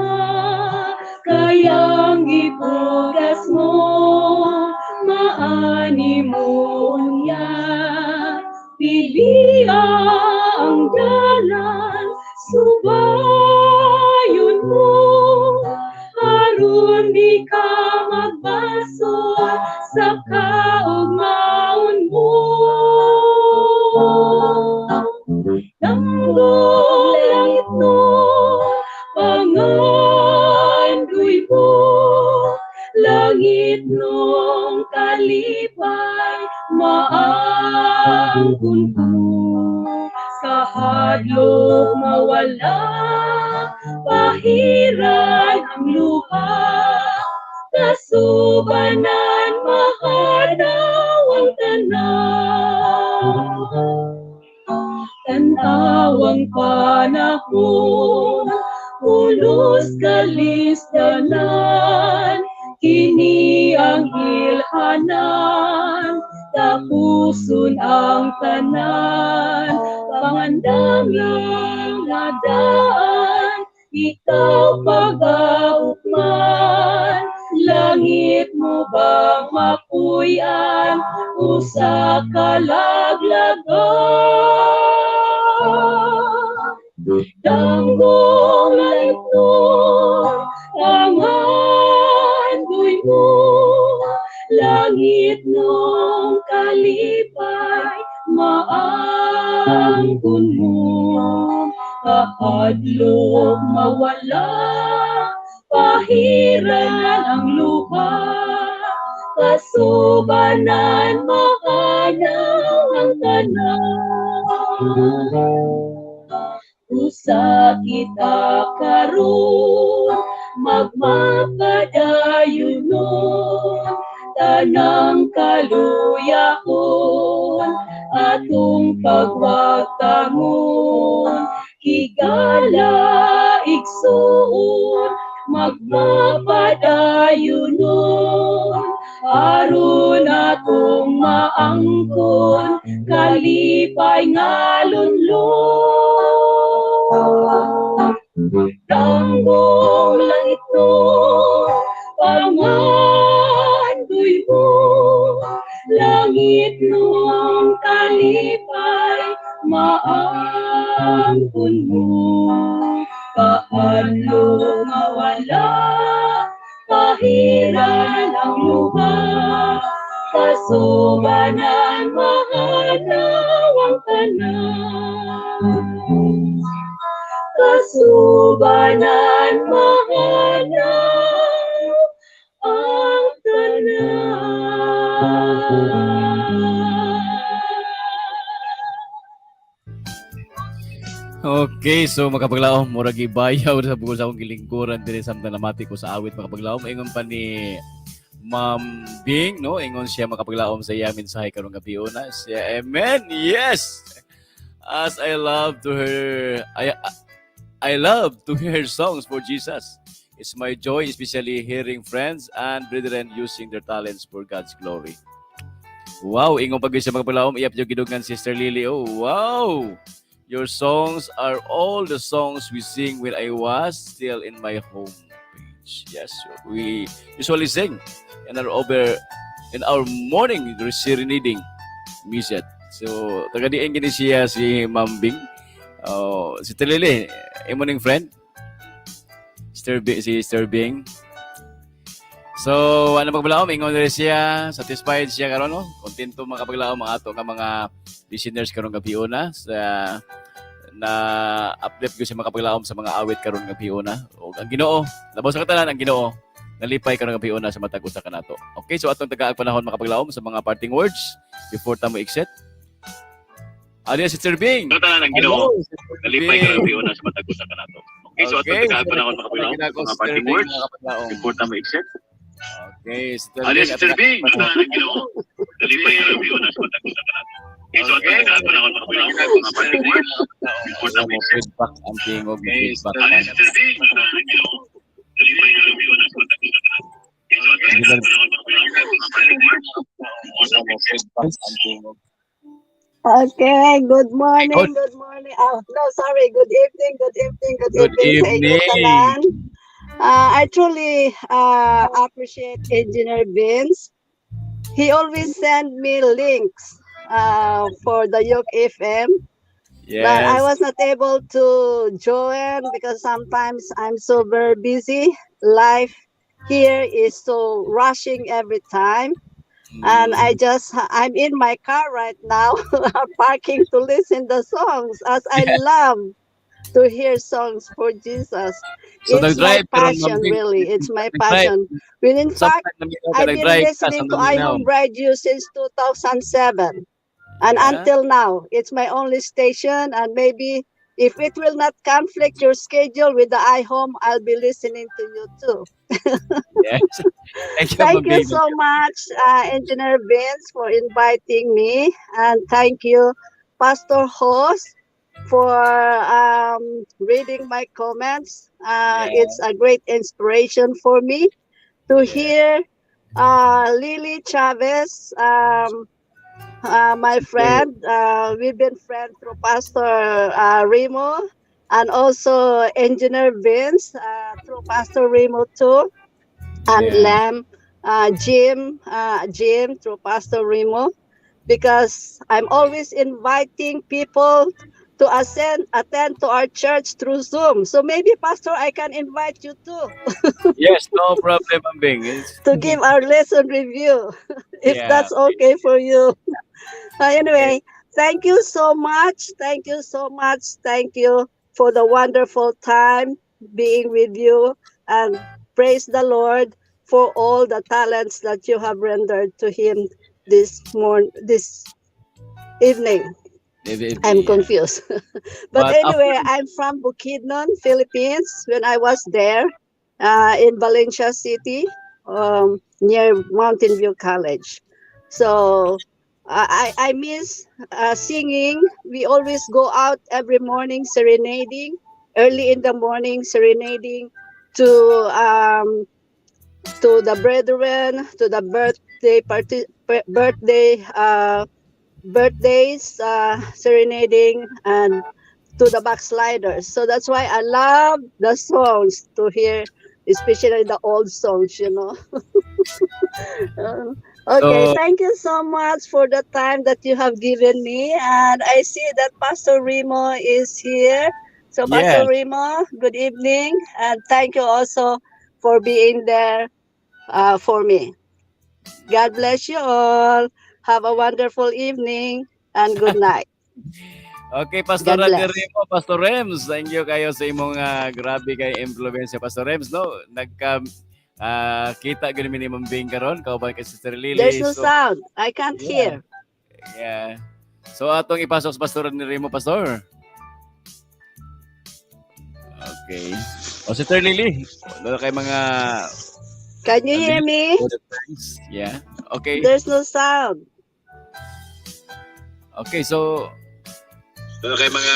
kayang ibugas mo, maani mo niya, pili ang dalan, subayon mo, aron di ka magbasol sa kaugmaon mo. Damgong langit no, pangandoy mo, langit nung kalipay, maangkon ko, kahadlok mawala, pahiran ang luha, kasubanan mahanaw ang tanan. Tantawang panahon, ulos kalisdanan, kini ang ilhanan, tapuson ang tanan, pangandaming nadaan, ikaw pag-aukman, langit mo bang mapuyan, usa kalaglagan. Danggong langit mo, angandoy mo, langit nung kalipay, maangkon mo, kahadlok mawala, pahiran ang luha, kasubanan mahanaw ang tanan. Usa kita karon, magmapadayonon, tanang kaluyahon, atong pagwagtangon, higala igsuon, magmapadayonon, aron atong maangkon, kalipay nga lunlon. Danggong langit mo, pangandoy mo, langit nung kalipay, maangkon mo, kahadlok mawala, pahiran ang luha, kasubanan mahanaw ang tanan. Kasubanan mahanaw ang tanan. Okay, so makapaglaom, murag ibayaw sa bukod sa akong gilingkuran diri samtang namati ko sa awit makapaglaom. Ingon pa ni Ma'am Bing, no? Ingon siya makapaglaom sa iya mensahe karong gabi una. Siya, amen, yes! As I love to hear songs for Jesus. It's my joy, especially hearing friends and brethren using their talents for God's glory. Wow, ingon pag siya magpalaom, iyap yung gidugan Sister Lily. Oh, wow! Your songs are all the songs we sing when I was still in my home page. Yes, we usually sing in our morning serenading music. So, tagadiin gini siya si Ma'am Bing. Si Lily, morning friend. Si Sister Bing. So, ano pagpalaom, ingon rin siya, satisfied siya karon, no? Kontento makapaglaom ang ato nga mga listeners karong gabi una sa na uplift ko siya makapaglaom sa mga awit karong gabi una. O ang Ginoo, labaw sa katanan ang Ginoo, nalipay karong gabi una sa matag usa kanato. Okay, so atong tagaag panahon makapaglaom sa mga parting words before ta mo exit. Ano si Sister Bing? Katanan ang Ginoo, nalipay karong gabi una sa matag usa kanato. Okay, so atong tagaag panahon makapaglaom sa mga parting words before ta mo exit. Okay, Sister Bing, katanan ang Ginoo, nalipay karong gabi una sa matag usa kanato. Okay, so atong tagaag panahon makapaglaom sa mga parting words before ta mo exit. Feedback ang tingog Okay, feedback. Sister Bing, katanan ang Ginoo, nalipay karong gabi una sa matag usa kanato. Okay, so atong tagaag panahon makapaglaom sa mga parting words before ta mo exit. Feedback ang tingog. Okay, good morning, Good. good morning. Oh, no, sorry, good evening Good sa inyong evening. tanan. I truly appreciate Engineer Vince. He always send me links for the Yoke FM, Yes. but I was not able to join because sometimes I'm so very busy. Life here is so rushing every time. And I'm in my car right now, parking to listen the songs as I love to hear songs for Jesus. So It's my nag-drive pero passion, Ma'am, really. It's my nag-drive. passion. When in fact, Sometimes namitaw ka I've been nag-drive ka listening sa to I Mindanao. Home Radio since 2007. And Yeah. until now, it's my only station. And maybe if it will not conflict your schedule with the iHome, I'll be listening to you too. Yes. Thank you, Thank you Mambing. so much, Engineer Vince, for inviting me. And thank you, Pastor Host, for reading my comments. Yeah. It's a great inspiration for me to Yeah. hear Lily Chavez, my friend. We've been friends through Pastor Remo, and also Engineer Vince through Pastor Remo too, and Yeah. Lam, Jim through Pastor Remo, because I'm always inviting people to attend to our church through Zoom. So maybe, Pastor, I can invite you too Yes, no problem, Mambing. It's, to give our lesson review, if yeah. that's okay for you. Anyway, thank you so much. Thank you so much. Thank you for the wonderful time being with you. And praise the Lord for all the talents that you have rendered to Him this evening. I'm Yeah. confused. But But anyway, after, I'm from Bukidnon, Philippines. When I was there in Valencia City, near Mountain View College. So I miss singing. We always go out every morning serenading, early in the morning serenading to the brethren, to the birthdays, serenading, and to the backsliders. So that's why I love the songs to hear, especially the old songs, you know. Okay, so, thank you so much for the time that you have given me. And I see that Pastor Remo is here. So, yes. Pastor Remo, good evening. And thank you also for being there for me. God bless you all. Have a wonderful evening and good night. Okay, Pastor God bless. Remo, Pastor Rems, thank you kayo sa imong grabe kay influence Pastor Rems, no? Kita gani ni Mambing karon, kauban kay Sister Lily. There's no So, sound. I can't yeah. hear. Yeah. So atong ipasok sa Pastor ni Remo, Pastor. Okay. O Sister Lily, wala kay mga Can you hear me? yeah. Okay. There's no sound. Okay, so Okay, mga...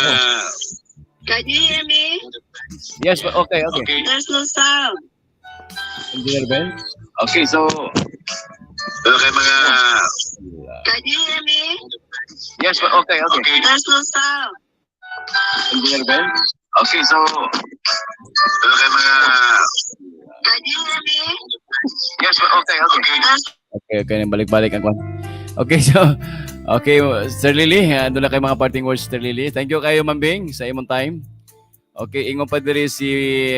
Can you hear me? yes, okay. There's no sound. Engineer Ben? Okay, so Okay, mga... Can you hear me? yes, okay. There's no sound. Engineer Ben? Okay, so Okay, mga... Can you hear me? yes, okay. Okay, balik-balik ang kwan. Okay, so okay, Sir Lily, ando na kay mga parting words, Sir Lily. Thank you kayo, Mambing, sa imong time. Okay, ingon pa diri si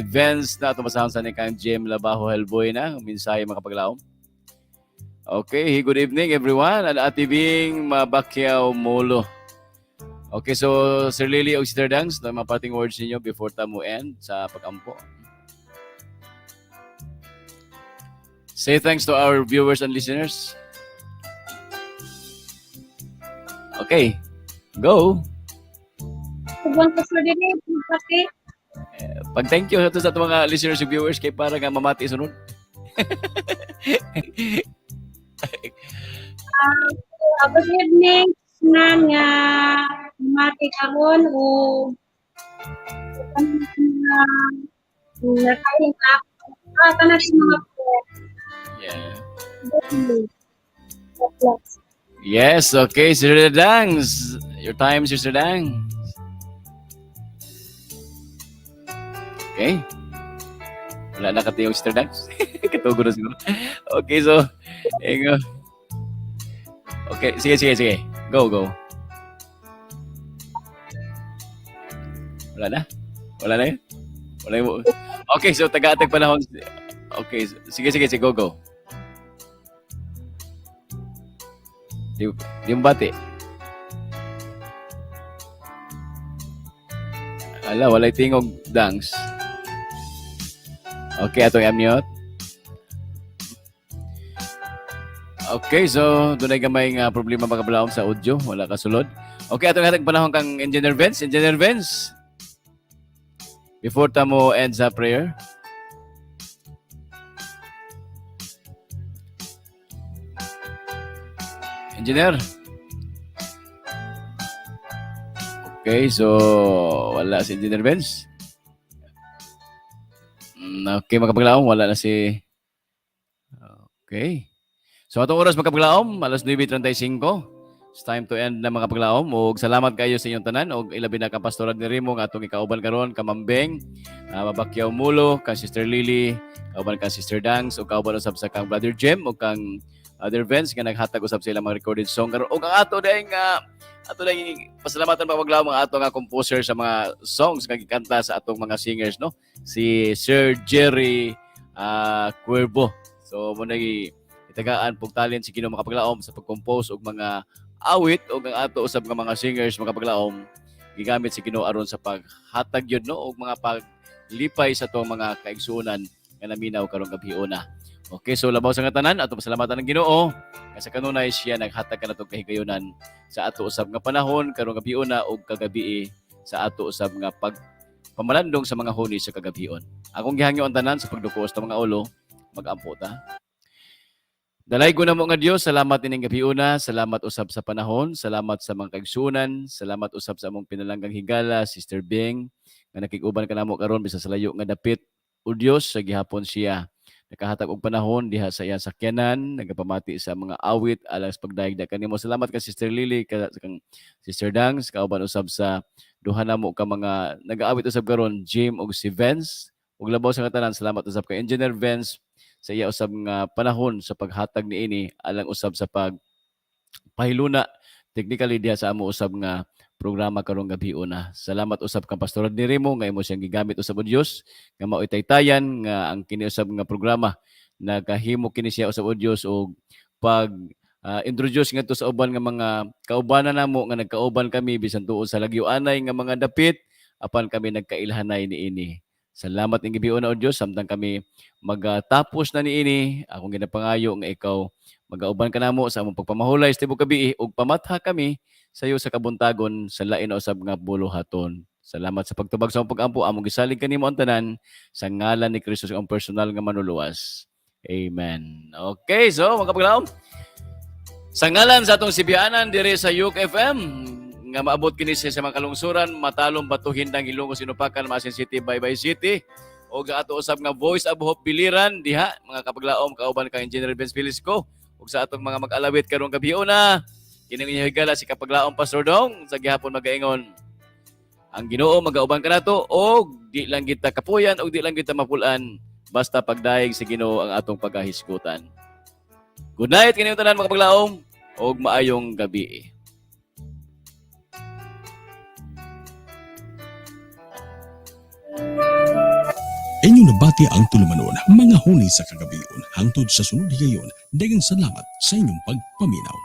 Vince na tumasahon sa kang Jim Labajo Helboy na, mensahe makapaglaom. Okay, good evening everyone. At atibing Mabakyaw Molo. Okay, so Sir Lily o Sister Dangs, na mga parting words ninyo before tamu end sa pag-ampo. Say thanks to our viewers and listeners. Okay, go. Pag thank you sa ato mga listeners and viewers kay para nga mamati sunod. Good evening nga mati karon o nakain ako tanan sa mga Yeah. po. Yes, okay, Sister Dangs. Your time, Sister Dang. Okay. Wala na katiyong Sister Dangs. Katugo na siguro. Okay, so, ingo. Okay, sige. Go. Wala na yun? Wala yun? Okay, so taga-atag panahon. Okay, sige, go. Yung bati. Ala, walay tingog Dangs. Okay, atong i-mute. Okay, so doon ay gamay nga problema magabalaom sa audio. Wala ka sulod. Okay, atong hatag panahon kang Engineer Vince. Engineer Vince, before tamo end sa prayer. Engineer. Okay, so wala si Engineer Vince. Okay, magkapaglaom. Wala na si... Okay. So atong oras magkapaglaom, alas 9:35. It's time to end na mga paglaom. Ug salamat kayo sa inyong tanan. Ug ilabi na kang pastoral ni Rimo nga atong ikauban karon, Kamambeng, Mabakyaw Mulo, kang Sister Lily, kauban kang Sister Dangs, ug kauban usab sa kang Brother Jem, ug kang other events nga naghatag usab sila mga recorded song karon. Ug ang ato dahil nga ato dahil pasalamatan pa paglaom ang ato nga composer sa mga songs nga gikanta sa atong mga singers, no? Si Sir Jerry Cuervo. So mo nagi itagaan pug talent si Ginoo makapaglaom sa pag-compose og mga awit o ang ato usab nga mga singers makapaglaom gigamit si Ginoo aron sa paghatag yun, no, og mga paglipay sa tong mga kaigsuonan nga naminaw karong gabhiuna. Okay, so labaw sa nga tanan ato pasalamatan ng Ginoo kasi kanunay siya naghatag kanatong kahigayunan sa ato usab nga panahon karong gabhiuna og kagabi sa ato usab nga pamalandong sa mga huni sa kagabhion. Akong gihangyo ang tanan sa pagdukos sa mga ulo, mag-ampo ta. Dalay ko na mo nga Dios, salamat ining gabiuna, salamat usab sa panahon, salamat sa mga kaigsunan, salamat usab sa among pinalanggang higala, Sister Bing, nga nakig-uban ka namo karon bisa sa layo nga dapit. O Dios, sa gihapon siya nakahatag og panahon diha sa iyang sakyanan, nagapamati sa mga awit alang sa pagdaigda kanimo. Salamat ka Sister Lily, kang Sister Dangs, kauban usab sa duha namo ka mga nag-aawit usab karon, Jim ug si Vince. Ug labaw sa katanan, salamat usab kay Engineer Vince sa iya usab nga panahon sa paghatag niini alang usab sa pahiluna technically diha sa amo usab nga programa karong gabhiuna. Salamat usab kang Pastor ni Remo nga imo siyang gigamit usab og Dios nga mao'y taytayan nga ang kini usab nga programa nagahimo kini siya usab og Dios og pag introduce ngadto sa uban nga mga kaubanan namo nga nagkauban kami bisan tuod sa lagyo-anay nga mga dapit apan kami nagkailhanay niini. Salamat ing gibiuna o Dios samtang kami magtapos na niini. Akong ginapangayo nga ikaw magauban ka namo sa among pagpamahulay sa tibuok gabi ug pamatha kami sa iyo sa kabuntagon sa lain na usab nga buluhaton. Salamat sa pagtubag sa among pag-ampo. Among gisalig kanimo ang tanan sa ngalan ni Kristo ang personal nga manuluwas. Amen. Okay, so mga kapaglaom, sa ngalan sa atong sibianan dire sa Yuke FM nga maabot kini sa mga kalungsuran, matalong batuhin ng Ilonggo Sinupakan, Masin City, Baybay City, o ato usab nga Voice of Hope Biliran, diha, mga kapaglaom, kauban kang Engineer Vince Velisco, o sa atong mga mag-alawit karong gabhiuna, kining higala si kapaglaom Pastor Dong, sa gihapon magaingon, ang Ginoo magauban ka nato, o di lang kita kapuyan, o di lang kita mapulan, basta pagdaig si Ginoo ang atong pagahisgutan. Good night, kining tanan mga kapaglaom, o maayong gabi. Inyong nabati ang tulumanon, mga huni sa kagabion, hangtod sa sunod higayon, dagang salamat sa inyong pagpaminaw.